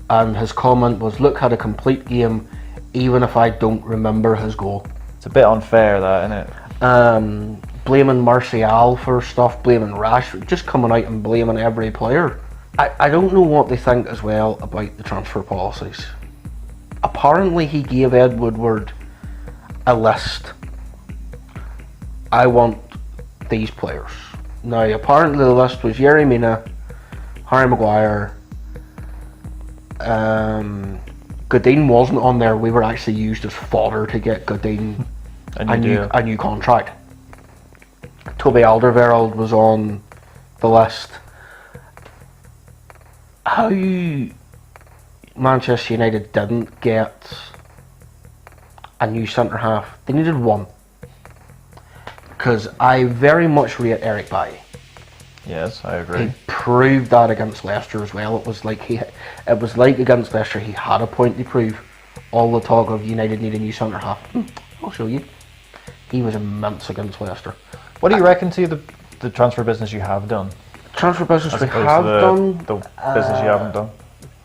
and his comment was, Luke had a complete game even if I don't remember his goal. It's a bit unfair, that, isn't it? Blaming Martial for stuff, blaming Rashford, just coming out and blaming every player. I don't know what they think as well about the transfer policies. Apparently he gave Ed Woodward a list. I want these players. Now, apparently the list was Yerry Mina, Harry Maguire. Godin wasn't on there. We were actually used as fodder to get Godin a new contract. Toby Alderweireld was on the list. How Manchester United didn't get a new centre half? They needed one. Because I very much rate Eric Bailly. Yes, I agree. He proved that against Leicester as well. It was like against Leicester he had a point to prove. All the talk of United need a new centre half. I'll show you. He was immense against Leicester. What do you reckon to the transfer business you have done? Transfer business As we opposed have to done. The business you haven't done.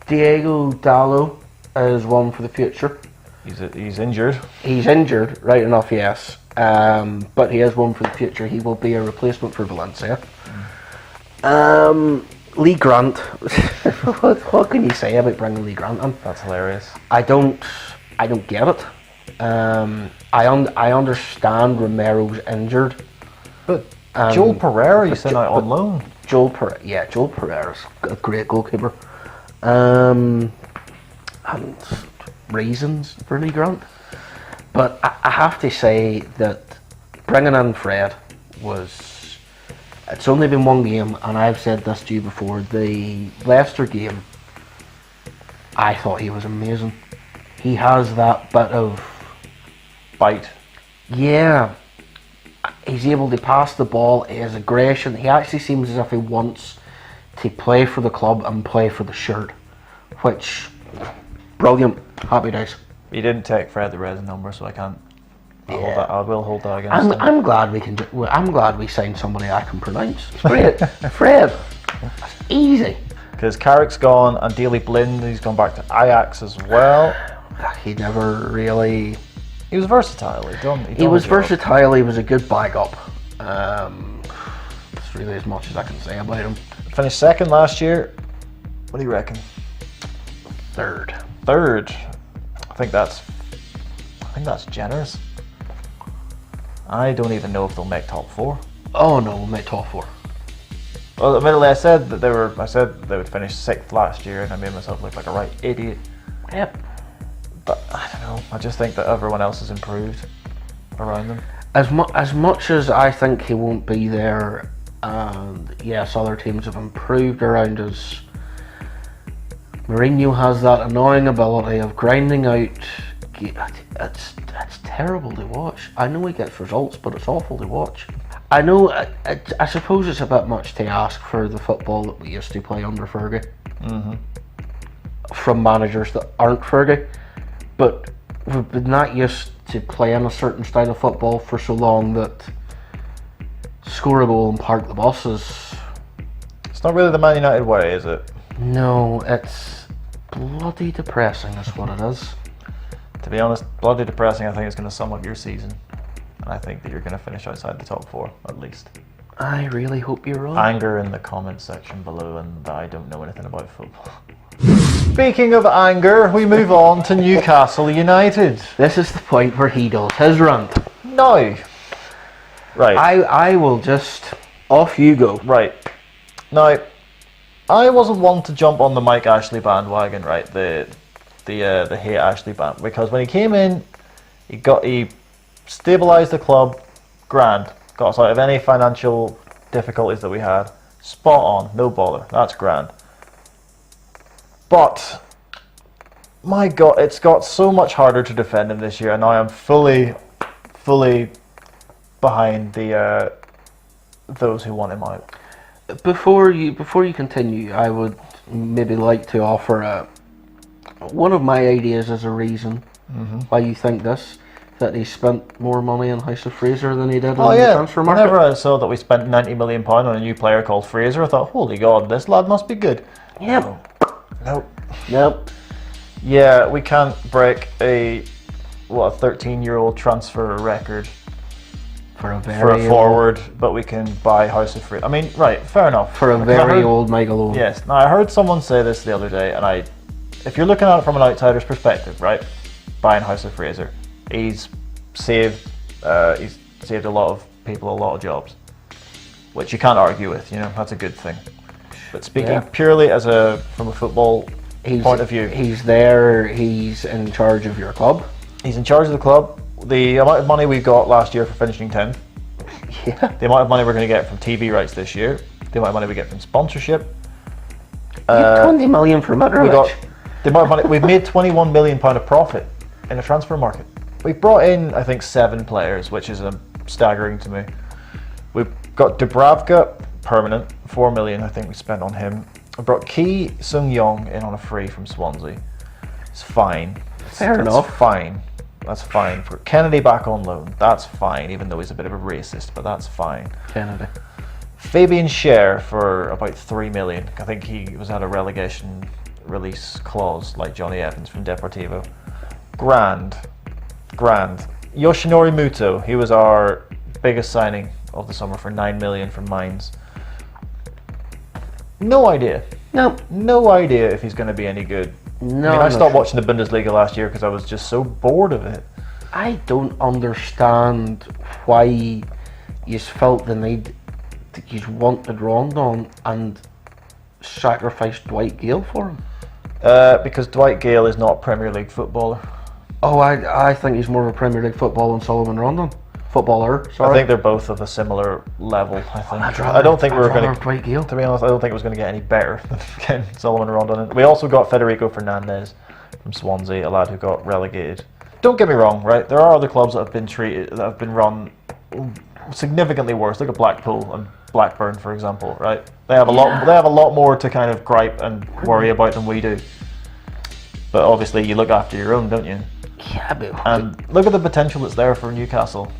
Diego Dallo is one for the future. He's injured. He's injured, right enough, yes. But he is one for the future. He will be a replacement for Valencia. Lee Grant. what can you say about bringing Lee Grant in? That's hilarious. I don't get it. I understand Romero's injured. But Joel Pereira, you sent out on loan. Joel Pereira's a great goalkeeper. And reasons for Lee Grant. But I have to say that bringing in Fred was... It's only been one game, and I've said this to you before. The Leicester game, I thought he was amazing. He has that bit of... bite. Yeah. He's able to pass the ball, his aggression. He actually seems as if he wants to play for the club and play for the shirt. Which, brilliant. Happy days. He didn't take Fred the Reds number, so I can't. I will hold that against him. I'm glad I'm glad we signed somebody I can pronounce. It's great. Fred. That's easy. Because Carrick's gone and Daley Blind, he's gone back to Ajax as well. He never really... He was versatile. He was versatile. He was a good backup. That's really as much as I can say about him. Finished second last year. What do you reckon? Third. I think that's generous. I don't even know if they'll make top four. Oh no, we'll make top four. Well, admittedly, I said they would finish sixth last year, and I made myself look like a right idiot. Yep. But I don't know. I just think that everyone else has improved around them. As much as I think he won't be there, and yes, other teams have improved around us. Mourinho has that annoying ability of grinding out. It's terrible to watch. I know he gets results, but it's awful to watch. I know. I suppose it's a bit much to ask for the football that we used to play under Fergie. Mm-hmm. From managers that aren't Fergie, but we've been that used to playing a certain style of football for so long that score a goal and park the buses. It's not really the Man United way, is it? No, it's bloody depressing is what it is. To be honest, bloody depressing. I think it's going to sum up your season. And I think that you're going to finish outside the top four, at least. I really hope you're wrong. Anger in the comments section below, and I don't know anything about football. Speaking of anger, we move on to Newcastle United. This is the point where he does his rant. No. Right. I will just... Off you go. Right. Now, I wasn't one to jump on the Mike Ashley bandwagon, right? The hate Ashley band, because when he came in, he stabilised the club, grand, got us out of any financial difficulties that we had, spot on, no bother, that's grand. But my God, it's got so much harder to defend him this year, and now I'm fully behind those who want him out. Before you continue, I would maybe like to offer one of my ideas as a reason why you think this, that he spent more money on House of Fraser than he did on the transfer market. Whenever I saw that we spent £90 million on a new player called Fraser, I thought, holy God, this lad must be good. Yep. Nope. Yeah, we can't break a 13-year-old transfer record for a forward, but we can buy House of Fraser. I mean, right, fair enough. For a very old Michael Owen. Yes. Now, I heard someone say this the other day, and if you're looking at it from an outsider's perspective, right, buying House of Fraser, he's saved a lot of people a lot of jobs, which you can't argue with. That's a good thing. But speaking purely from a football point of view, he's there. He's in charge of your club. He's in charge of the club. The amount of money we got last year for finishing 10th. Yeah. The amount of money we're going to get from TV rights this year. The amount of money we get from sponsorship. 20 million for Mitrovic. The amount of money we've made £21 million of profit in the transfer market. We've brought in, I think, 7 players, which is staggering to me. We've got Dubravka, permanent, 4 million I think we spent on him. I brought Ki Sung-yong in on a free from Swansea. It's fine. Fair enough. Fine. That's fine. For Kennedy back on loan, that's fine, even though he's a bit of a racist, but that's fine. Kennedy. Fabian Schär for about 3 million. I think he was at a relegation release clause like Johnny Evans from Deportivo. Grand. Yoshinori Muto, he was our biggest signing of the summer for 9 million from Mainz. No idea. No idea if he's going to be any good. No, I stopped watching the Bundesliga last year because I was just so bored of it. I don't understand why you felt the need that you wanted Rondon and sacrificed Dwight Gale for him. Because Dwight Gale is not a Premier League footballer. Oh, I think he's more of a Premier League footballer than Solomon Rondon. Footballer, sorry. I think they're both of a similar level, I think. I don't think we were going to, to be honest, I don't think it was going to get any better than getting Solomon Rondon in. We also got Federico Fernandez from Swansea, a lad who got relegated. Don't get me wrong, right? There are other clubs that have been run significantly worse. Look at Blackpool and Blackburn, for example, right? They have a lot more to kind of gripe and worry about than we do. But obviously you look after your own, don't you? Yeah, but and look at the potential that's there for Newcastle.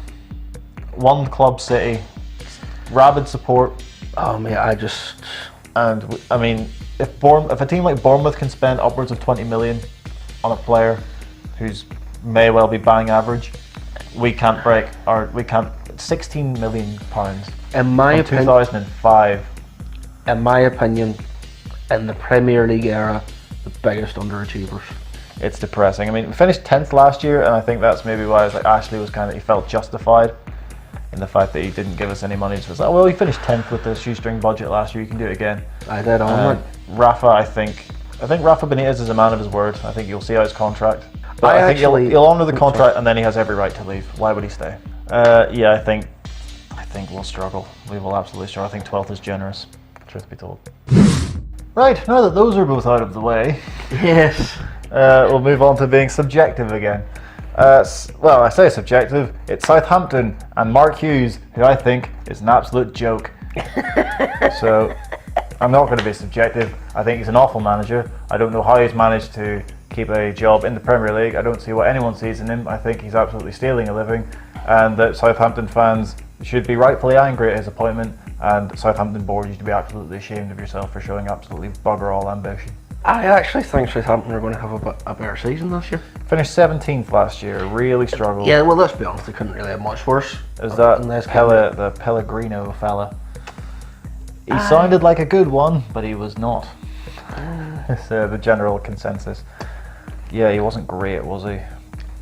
One club city, rabid support. Oh mate, And I mean, if a team like Bournemouth can spend upwards of 20 million on a player who's may well be bang average, we can't 16 million pounds. In my opinion, 2005. In my opinion, in the Premier League era, the biggest underachievers. It's depressing. I mean, we finished 10th last year, and I think that's maybe why Ashley was he felt justified in the fact that he didn't give us any money. So it's like, well, he finished 10th with the shoestring budget last year, you can do it again. I did on Rafa, I think Rafa Benitez is a man of his word. I think you'll see out his contract. But I think he'll honour the contract, and then he has every right to leave. Why would he stay? I think we'll struggle. We will absolutely struggle. I think 12th is generous, truth be told. Right, now that those are both out of the way, yes, we'll move on to being subjective again. Well, I say subjective, it's Southampton and Mark Hughes, who I think is an absolute joke. So, I'm not going to be subjective. I think he's an awful manager. I don't know how he's managed to keep a job in the Premier League. I don't see what anyone sees in him. I think he's absolutely stealing a living, and that Southampton fans should be rightfully angry at his appointment, and Southampton board, you should be absolutely ashamed of yourself for showing absolutely bugger all ambition. I actually think Southampton are going to have a better season this year. Finished 17th last year, really struggled. Yeah, well, let's be honest, they couldn't really have much worse. Is that the Pellegrino fella? He sounded like a good one, but he was not. It's the general consensus. Yeah, he wasn't great, was he?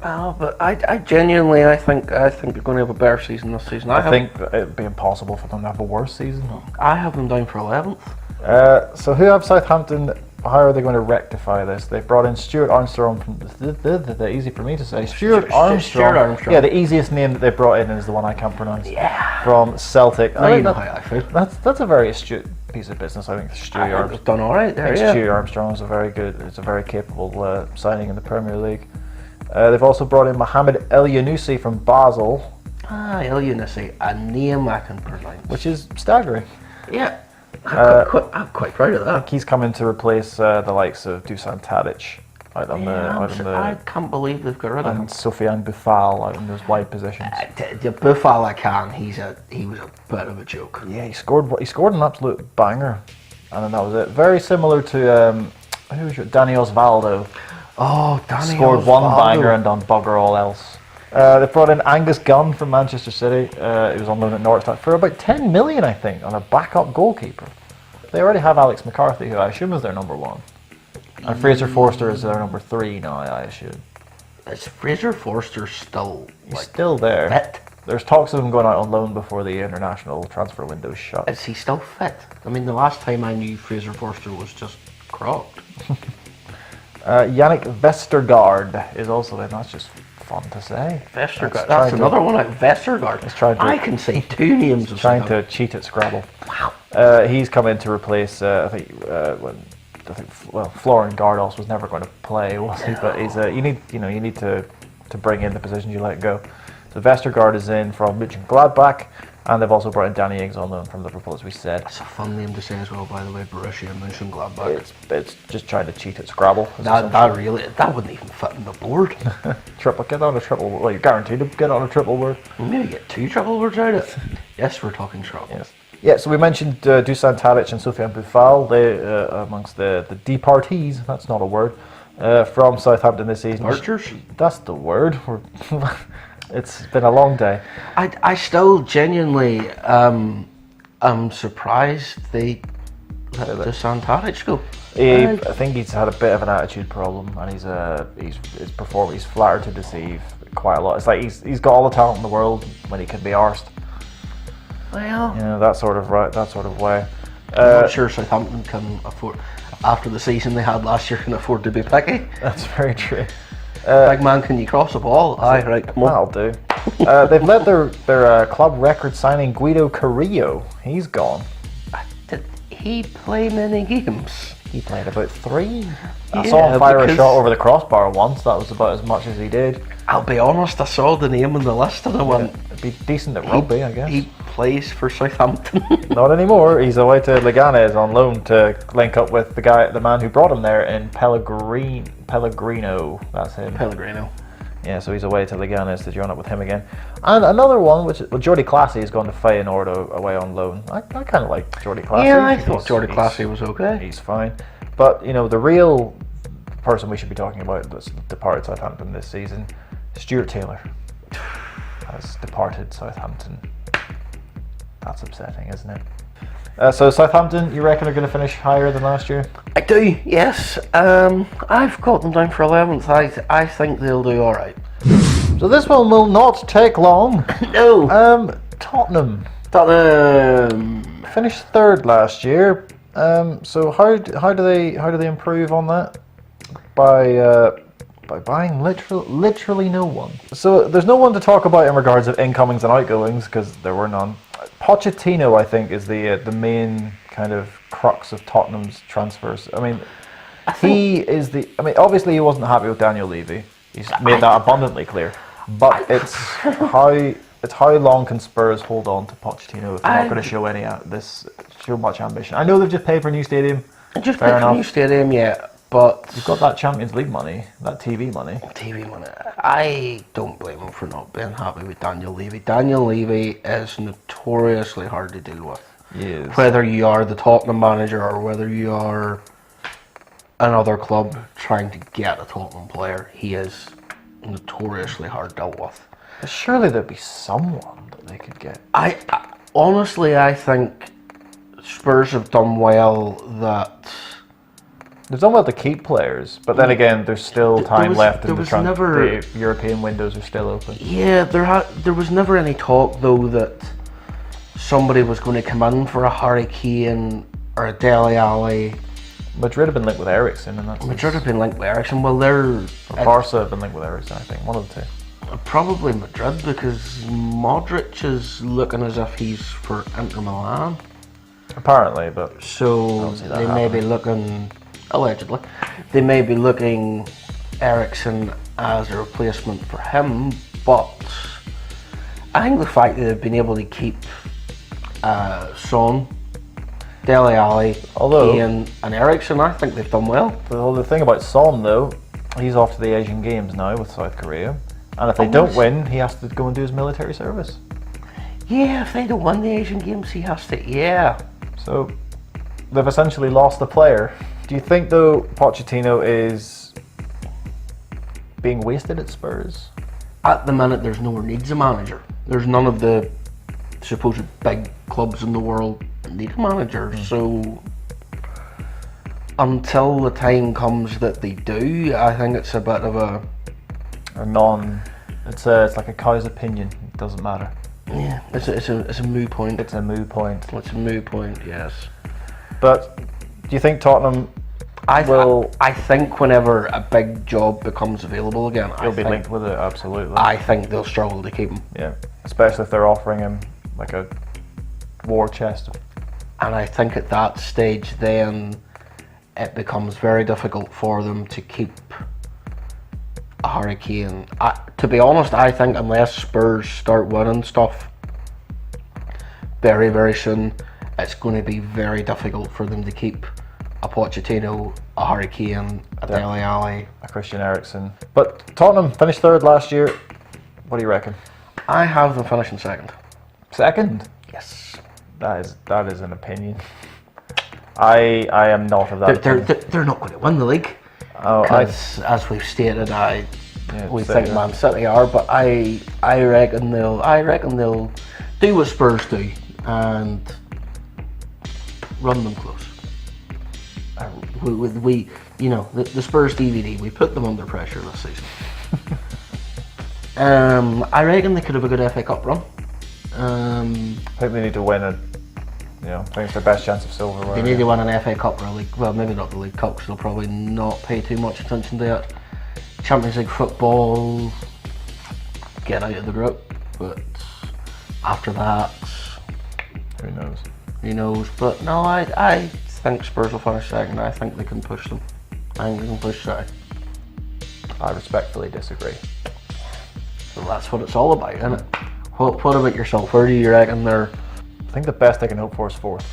Oh, but I genuinely, I think they're going to have a better season this season. I think it'd be impossible for them to have a worse season. I have them down for 11th. So who have Southampton? How are they going to rectify this? They've brought in Stuart Armstrong from the easy for me to say. Stuart Armstrong. Yeah, the easiest name that they brought in is the one I can't pronounce. Yeah. From Celtic. Now you know how I feel. That's a very astute piece of business. I think Stuart Armstrong done all right there. Stuart Armstrong is a very capable signing in the Premier League. They've also brought in Mohamed El Younousi from Basel. El Younousi, a name I can pronounce, which is staggering. Yeah. I'm quite proud of that. I think he's coming to replace the likes of Dusan Tadic I can't believe they've got rid of him. And Sofiane Boufal out in those wide positions. The Boufal he was a bit of a joke. Yeah, he scored an absolute banger, and then that was it. Very similar to Danny Osvaldo. Oh, Danny scored Osvaldo. One banger and done bugger all else. They brought in Angus Gunn from Manchester City. He was on loan at Norwich for about 10 million, I think, on a backup goalkeeper. They already have Alex McCarthy, who I assume is their number one. And Fraser Forster is their number 3 now, I assume. is Fraser Forster still He's still there. fit? There's talks of him going out on loan before the international transfer window shut. Is he still fit? I mean, the last time I knew Fraser Forster was just crocked. Yannick Vestergaard is also in. That's just fun to say. Vestergaard. That's another one. Vestergaard. I can say two names. Trying to cheat at Scrabble. Wow. He's come in to replace. Florian Gardos was never going to play, was he? But he's you need to bring in the positions you let go. So Vestergaard is in from Mönchengladbach, and they've also brought in Danny Ings on loan from Liverpool, as we said. That's a fun name to say as well, by the way, Borussia Mönchengladbach. It's just trying to cheat at Scrabble. That wouldn't even fit on the board. Get on a triple. Well, you're guaranteed to get on a triple word. We'll maybe get 2 triple words out of it. Yes, we're talking Scrabble. Yes. Yeah, so we mentioned Dusan Tadic and Sofiane Boufal. They amongst the departees. That's not a word. From Southampton this season. Archers? That's the word. It's been a long day. I still genuinely am surprised they let Dusan Tadic go. I think he's had a bit of an attitude problem, and he's flattered to deceive quite a lot. It's like he's got all the talent in the world when he can be arsed. Well, that sort of way. I'm not sure Southampton can afford, after the season they had last year, can afford to be picky. That's very true. Big man, can you cross the ball? Aye, right, come on. That'll do. They've let their club record signing Guido Carrillo. He's gone. Did he play many games? He played about 3. I saw him fire a shot over the crossbar once. That was about as much as he did. I'll be honest, I saw the name on the list and I went... It'd be decent at rugby, I guess. He plays for Southampton. Not anymore. He's away to Leganés on loan to link up with the man who brought him there in Pellegrino. That's him. Pellegrino. Yeah, so he's away to Leganés to join up with him again. And another one, Jordi Clasie is going to Feyenoord away on loan. I kind of like Jordi Clasie. Yeah, I thought Jordi Clasie was okay. He's fine. But, the real person we should be talking about that's departed Southampton this season, Stuart Taylor, has departed Southampton. That's upsetting, isn't it? So Southampton, you reckon are going to finish higher than last year? I do, yes. I've got them down for 11th. I think they'll do all right. So this one will not take long. No. Tottenham Finished 3rd last year. So how do they improve on that? By buying literally no one. So there's no one to talk about in regards of incomings and outgoings because there were none. Pochettino, I think, is the main kind of crux of Tottenham's transfers. I mean, obviously he wasn't happy with Daniel Levy. He's made that abundantly clear. But it's how long can Spurs hold on to Pochettino if they're not going to show much ambition? I know they've just paid for a new stadium. Yeah. But you've got that Champions League money, that TV money. I don't blame him for not being happy with Daniel Levy. Daniel Levy is notoriously hard to deal with. He is. Whether you are the Tottenham manager or whether you are another club trying to get a Tottenham player, he is notoriously hard dealt with. But surely there'd be someone that they could get. I honestly think Spurs have done well that... They've done well to keep players, but then again, there's still time left and the European windows are still open. Yeah, there was never any talk, though, that somebody was going to come in for a Harry Kane or a Dele Alli. Madrid have been linked with Eriksen, and that's... Madrid have been linked with Eriksen. Well, Barca have been linked with Eriksen, I think. One of the two. Probably Madrid, because Modric is looking as if he's for Inter Milan. Apparently, but... So they may be looking... Allegedly, they may be looking Eriksen as a replacement for him, but I think the fact that they've been able to keep Son, Dele Alli, Kane and Eriksen, I think they've done well. The thing about Son, though, he's off to the Asian Games now with South Korea, and if they don't win, he has to go and do his military service. Yeah, if they don't win the Asian Games, he has to, yeah. So, they've essentially lost a player. Do you think, though, Pochettino is being wasted at Spurs? At the minute, there's nowhere needs a manager. There's none of the supposed big clubs in the world need a manager. So, until the time comes that they do, I think it's a bit of a or non. It's like a cow's opinion. It doesn't matter. Yeah, it's a moot point. It's a moot point. It's a moot point. Yes. But do you think Tottenham will? I think whenever a big job becomes available again, He'll be linked with it. Absolutely. I think they'll struggle to keep him. Yeah, especially if they're offering him like a war chest. And I think at that stage, then it becomes very difficult for them to keep a Harry Kane. To be honest, I think unless Spurs start winning stuff very, very soon, it's going to be very difficult for them to keep a Pochettino, a Harry Kane, a Dele Alli, a Christian Eriksen. But Tottenham finished third last year. What do you reckon? I have them finishing second. Second? Yes. That is an opinion. I am not of that opinion. They're not going to win the league. Because, as we've stated, we think Man City are, but I reckon they'll do what Spurs do and run them close. We the Spurs DVD, we put them under pressure this season. I reckon they could have a good FA Cup run. I think they need to win it. I think it's their best chance of silverware. They need to win an FA Cup or a league. Well, maybe not the League Cup, because they'll probably not pay too much attention to it. Champions League football, get out of the group, but after that, who knows? Who knows? But no, I think Spurs will finish second. I think they can push them. I think they can push City. I respectfully disagree. Well, that's what it's all about, isn't it? What about yourself? Where do you reckon they're? I think the best they can hope for is fourth.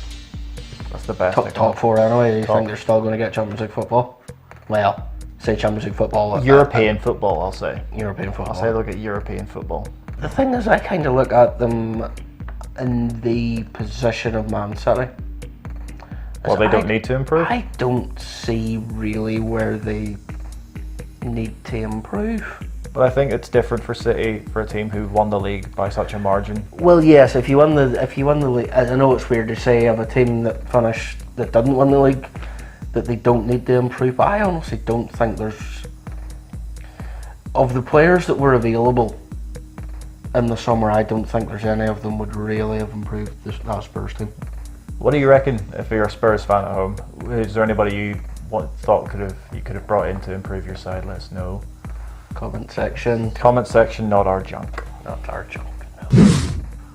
That's the best. Top four anyway. Do you think they're still going to get Champions League football? Well, say Champions League football. European football, I'll say. European football. I'll say look at European football. The thing is, I kind of look at them in the position of Man City. Well, they don't need to improve? I don't see really where they need to improve. But I think it's different for City, for a team who won the league by such a margin. Well, yes, if you won the league, I know it's weird to say of a team that didn't win the league, that they don't need to improve. But I honestly don't think there's, of the players that were available in the summer, I don't think there's any of them would really have improved that Spurs team. What do you reckon if you're a Spurs fan at home? Is there anybody you thought you could have brought in to improve your side? Let us know. Comment section, not our junk. Not our junk. No.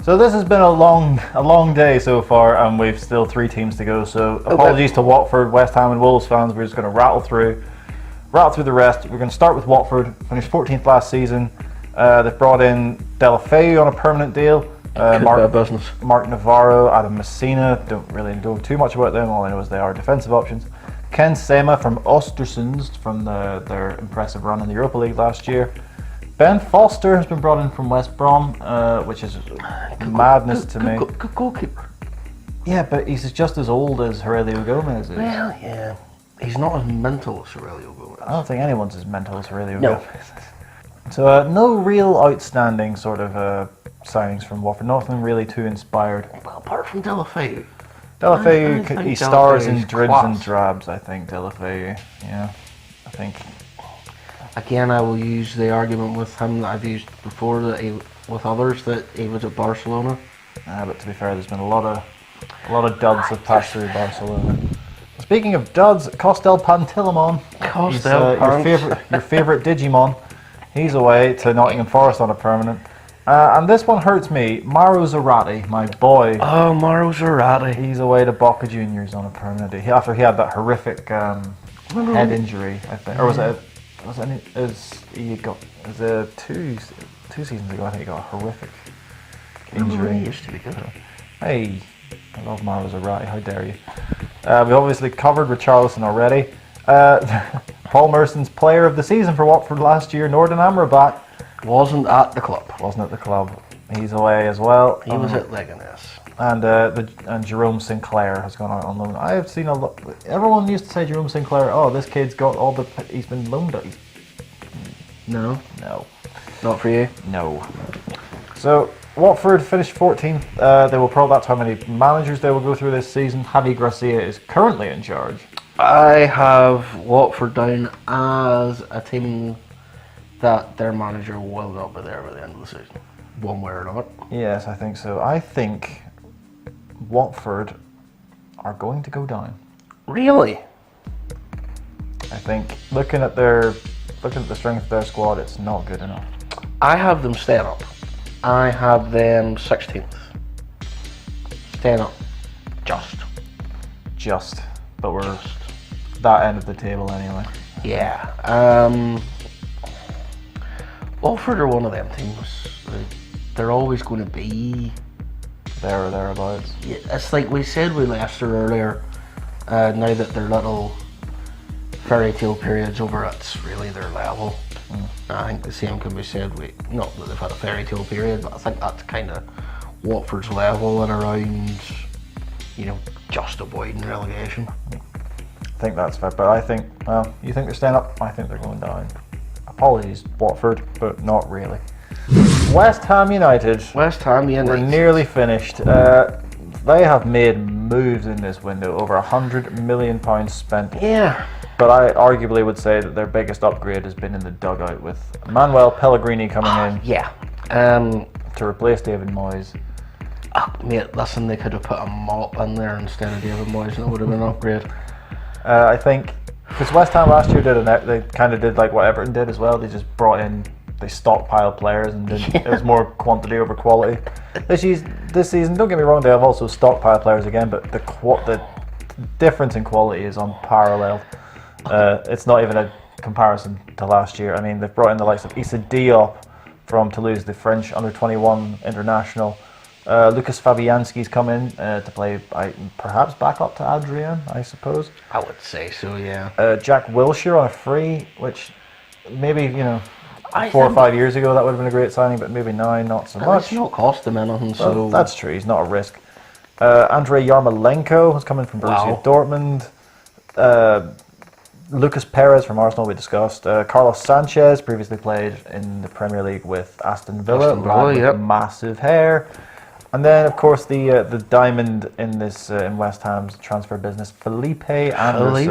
So this has been a long day so far, and we've still 3 teams to go. So apologies to Watford, West Ham, and Wolves fans. We're just going to rattle through the rest. We're going to start with Watford. Finished 14th last season. They've brought in Deulofeu on a permanent deal. Mark Navarro, Adam Messina. Don't really know too much about them. All I know is they are defensive options. Ken Sema from Östersund from their impressive run in the Europa League last year. Ben Foster has been brought in from West Brom, which is madness to me. Good goalkeeper. Yeah, but he's just as old as Aurelio Gomez is. Well, yeah. He's not as mental as Aurelio Gomez. I don't think anyone's as mental as Aurelio Gomez. So no real outstanding sort of signings from Watford. Nothing really too inspired. Well, apart from Deulofeu. He stars in dribs and drabs, I think, Deulofeu. Yeah, I think. Again, I will use the argument with him that I've used before with others that he was at Barcelona. But to be fair, there's been a lot of duds have passed through Barcelona. Speaking of duds, Costel Pantilimon, your favourite Digimon, he's away to Nottingham Forest on a permanent. And this one hurts me. Mauro Zarate, my boy. Oh, Mauro Zarate. He's away to Boca Juniors on a permanent deal. After he had that horrific head injury, I think. Or was it 2 seasons ago, I think he got a horrific injury. He used to be good. Hey, I love Mauro Zarate, how dare you. We obviously covered Richarlison already. Paul Merson's player of the season for Watford last year, Nordin Amrabat. Wasn't at the club. He's away as well. He was at Leganes. And Jerome Sinclair has gone out on loan. I have seen a lot. Everyone used to say Jerome Sinclair. Oh, this kid's got he's been loaned out. No. Not for you. No. So Watford finished 14th. They will probably, that's how many managers they will go through this season. Javi Gracia is currently in charge. I have Watford down as a team that their manager will not be there by the end of the season, one way or not. Yes, I think so. I think Watford are going to go down. Really? I think looking at the strength of their squad, it's not good enough. I have them staying up. I have them 16th. Staying up. Just. But we're that end of the table anyway. Yeah. Watford are one of them teams. They're always going to be there or thereabouts. Yeah, it's like we said with Leicester earlier. Now that their little fairy tale period's over, it's really their level. I think the same can be said with, not that they've had a fairy tale period, but I think that's kind of Watford's level and around, just avoiding relegation. I think that's fair, but I think, well, you think they're staying up, I think they're going down. Apologies, Watford, but not really. West Ham United. We're nearly finished. They have made moves in this window, over £100 million spent. Yeah. But I arguably would say that their biggest upgrade has been in the dugout with Manuel Pellegrini coming in. Yeah. To replace David Moyes. Mate, listen, they could have put a mop in there instead of David Moyes, and it would have been an upgrade. I think, because West Ham last year they kind of did like what Everton did as well. They just brought in, they stockpiled players and it was more quantity over quality. This season, don't get me wrong, they have also stockpiled players again, but the difference in quality is unparalleled. It's not even a comparison to last year. I mean, they've brought in the likes of Issa Diop from Toulouse, the French under-21 international. Lucas Fabianski's come in to play, perhaps back up to Adrian, I suppose. I would say so, yeah. Jack Wilshere on a free, which maybe, 4 or 5 years ago that would have been a great signing, but maybe now not so much. It's not cost them anything, so... Well, that's true, he's not a risk. Andrei Yarmolenko has come in from Borussia Dortmund. Lucas Perez from Arsenal, we discussed. Carlos Sanchez, previously played in the Premier League with Aston Villa, with massive hair. And then, of course, the diamond in this in West Ham's transfer business, Felipe Anderson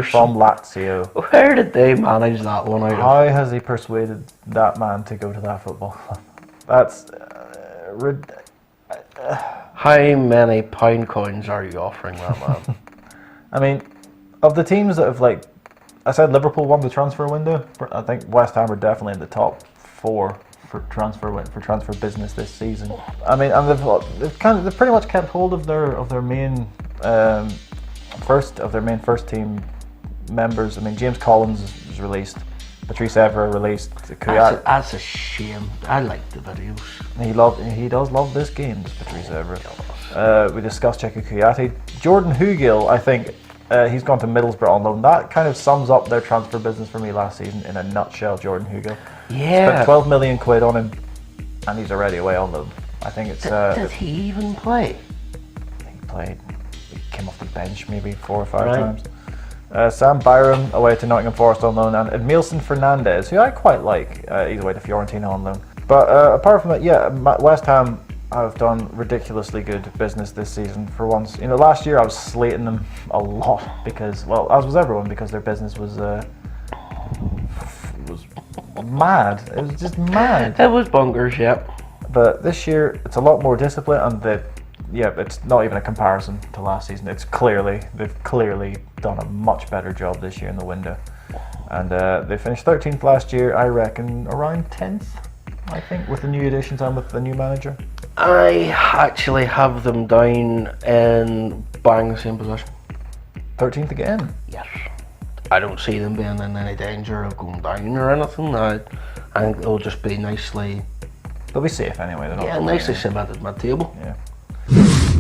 from Lazio. Where did they manage that one out of? How has he persuaded that man to go to that football club? That's... How many pound coins are you offering that man? I mean, of the teams that have, like, I said Liverpool won the transfer window. I think West Ham are definitely in the top 4 for transfer business this season. I mean, and they've pretty much kept hold of their main first team members. I mean, James Collins is released, Patrice Evra released. That's a shame. I like the videos. He does love this game, this Patrice Evra. We discussed Checo Kouyaté. Jordan Hugill, I think. He's gone to Middlesbrough on loan. That kind of sums up their transfer business for me last season in a nutshell, Jordan Hugill. Yeah. Spent 12 million quid on him, and he's already away on loan. I think it's... Did he even play? I think he played. He came off the bench maybe 4 or 5 times. Sam Byram away to Nottingham Forest on loan, and Edmilson Fernandez, who I quite like. He's away to Fiorentina on loan. But apart from that, yeah, West Ham have done ridiculously good business this season for once. Last year I was slating them a lot because, well, as was everyone, because their business was mad. It was just mad. It was bonkers, yeah. But this year it's a lot more disciplined, and it's not even a comparison to last season. They've clearly done a much better job this year in the window, and they finished 13th last year. I reckon around 10th. I think with the new additions and with the new manager. I actually have them down in bang the same position. 13th again? Yes. I don't see them being in any danger of going down or anything. I think they'll just be nicely... They'll be safe anyway. They're not nicely cemented mid-table. Yeah.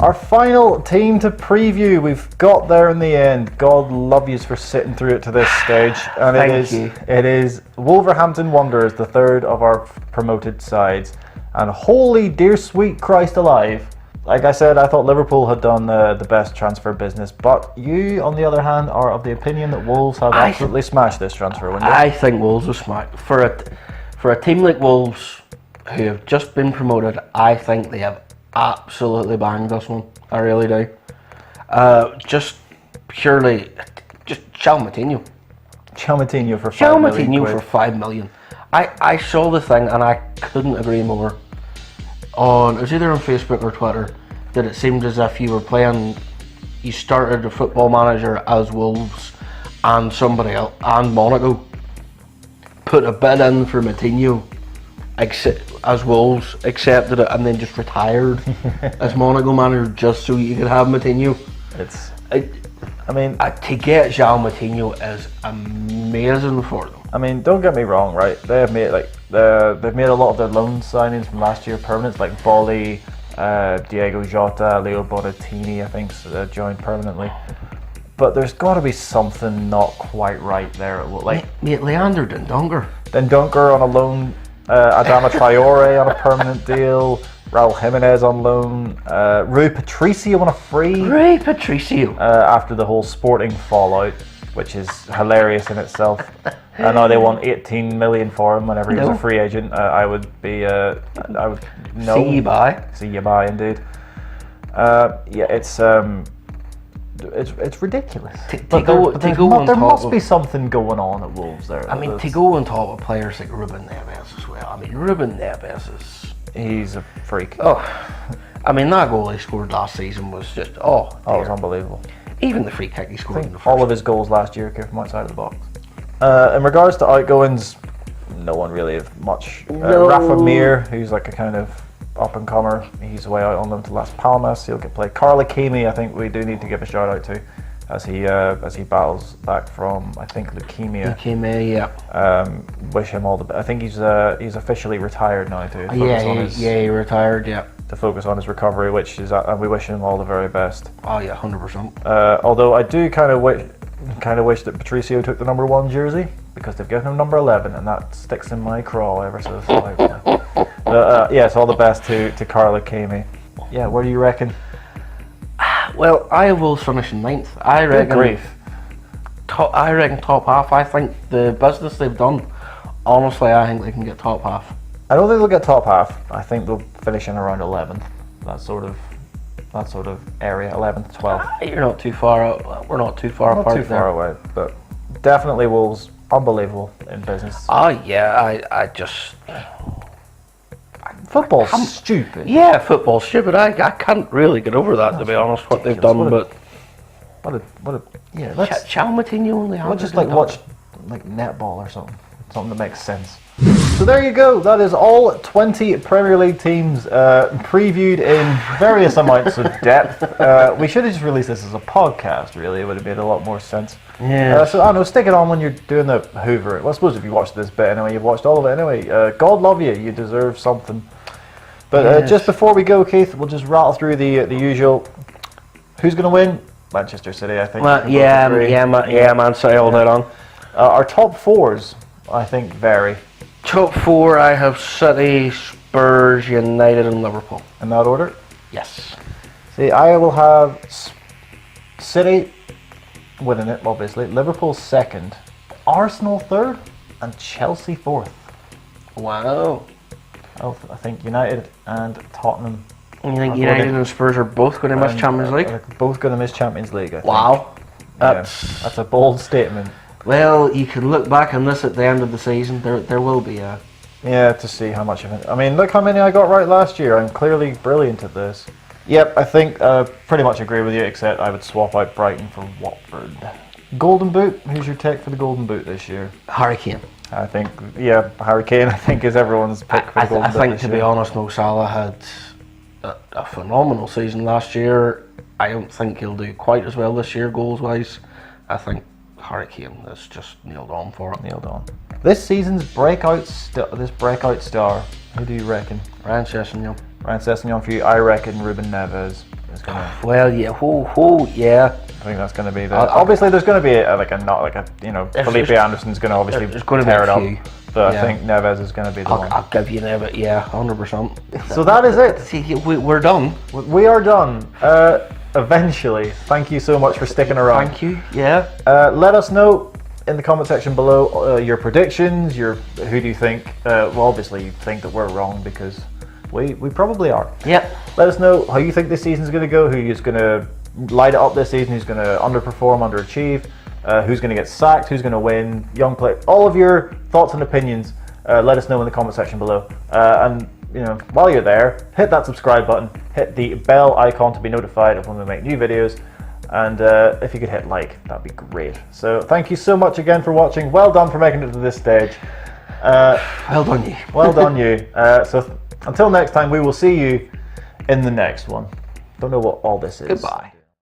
Our final team to preview. We've got there in the end. God love yous for sitting through it to this stage. And it is Wolverhampton Wanderers, the third of our promoted sides. And holy dear sweet Christ alive, like I said, I thought Liverpool had done the best transfer business, but you, on the other hand, are of the opinion that Wolves have absolutely smashed this transfer window. I think Wolves have smashed. For a team like Wolves, who have just been promoted, I think they have absolutely banged this one. I really do. Just João Moutinho. Chouamoutinho for 5 million. Chouamoutinho for 5 million. I saw the thing and I couldn't agree more. It was either on Facebook or Twitter that it seemed as if you were playing. You started a Football Manager as Wolves and somebody else and Monaco. Put a bid in for Moutinho as Wolves, accepted it, and then just retired as Monaco manager just so you could have Moutinho. To get João Moutinho is amazing for them. I mean, don't get me wrong, right? They've made a lot of their loan signings from last year permanents, like Bolly, Diego Jota, Leo Bonatini, I think, joined permanently. But there's got to be something not quite right there. Mate, Leander Dendoncker. Dendoncker on a loan, Adama Traore on a permanent deal, Raul Jimenez on loan, Rui Patricio on a free. Rui Patricio. After the whole Sporting fallout, which is hilarious in itself. I know they want 18 million for him whenever he was a free agent. I would no. See you bye. See you bye, indeed. It's ridiculous. There must be something going on at Wolves there. I mean, to go on top of players like Ruben Neves as well. I mean, Ruben Neves he's a freak. I mean, that goal he scored last season was just it was unbelievable. Even the free kick he scored in the first. All of his goals last year came from outside of the box. In regards to outgoings, no one really have much. Rafa Mir, who's like a kind of up and comer, he's way out on loan to Las Palmas. He'll get played. Carl Akimi, I think we do need to give a shout out to, as he battles back from, I think, leukemia. Wish him all the best. I think he's officially retired now too. He retired. Yeah. To focus on his recovery, which is, and we wish him all the very best. Oh yeah, 100%. Although I do kind of wish that Patricio took the number 1 jersey, because they've given him number 11, and that sticks in my craw ever so slightly. Yes, all the best to Carl Akimi. Yeah, what do you reckon? Well, I will finish in 9th. I reckon. Good grief. I reckon top half. I think the business they've done, honestly, I think they can get top half. I don't think they'll get top half. I think they'll finish in around 11th. That sort of area, 11th, 12th. You're not too far out. We're not too far apart. Not too far away, but definitely Wolves, unbelievable in business. Oh yeah, I just. Football's stupid. Yeah, football's stupid. I can't really get over that, to be honest, what they've done. Chouamoutinho only. Let's just watch netball or something that makes sense. So there you go. That is all 20 Premier League teams previewed in various amounts of depth. We should have just released this as a podcast. Really, it would have made a lot more sense. Yeah. So I don't know. Stick it on when you're doing the Hoover. Well, I suppose if you watched this bit anyway, you've watched all of it anyway. God love you. You deserve something. But just before we go, Keith, we'll just rattle through the usual. Who's going to win? Manchester City, I think. Man City all day long. Our top fours, I think, vary. Top 4, I have City, Spurs, United, and Liverpool. In that order? Yes. See, I will have City winning it, obviously. Liverpool 2nd, Arsenal 3rd, and Chelsea 4th. Wow. I think United and Tottenham. You think United and Spurs are both going to miss Champions League? Both going to miss Champions League, I think. Wow. That's a bold statement. Well, you can look back on this at the end of the season. There will be a... Yeah, to see how much of it. I mean, look how many I got right last year. I'm clearly brilliant at this. Yep, I think pretty much agree with you, except I would swap out Brighton for Watford. Golden Boot, who's your take for the Golden Boot this year? Harry Kane. I think, Harry Kane, I think, is everyone's pick for the Golden Boot. I think, to be honest, Mo Salah had a phenomenal season last year. I don't think he'll do quite as well this year, goals-wise. I think Harry Kane is just nailed on for it. Nailed on. This season's breakout star, who do you reckon? Ryan Sessegnon. Ryan Sessegnon for you. I reckon Ruben Neves is going to... Well, yeah. Yeah. I think that's going to be the... Obviously, there's going to be Felipe Anderson's going to obviously tear it up. But I think Neves is going to be the one. I'll give you Neves, 100%. So that is it. See, we're done. We are done. Eventually. Thank you so much for sticking around. Thank you, yeah. Let us know in the comment section below your predictions, who do you think, well, obviously you think that we're wrong because we probably are. Yep. Let us know how you think this season's going to go, who's going to light it up this season, who's going to underperform, underachieve. who's going to get sacked, who's going to win, young play, all of your thoughts and opinions. Let us know in the comment section below. And while you're there, hit that subscribe button, hit the bell icon to be notified of when we make new videos. And if you could hit like, that'd be great. So thank you so much again for watching. Well done for making it to this stage. Well done you. Well done you. So until next time, we will see you in the next one. Don't know what all this is. Goodbye.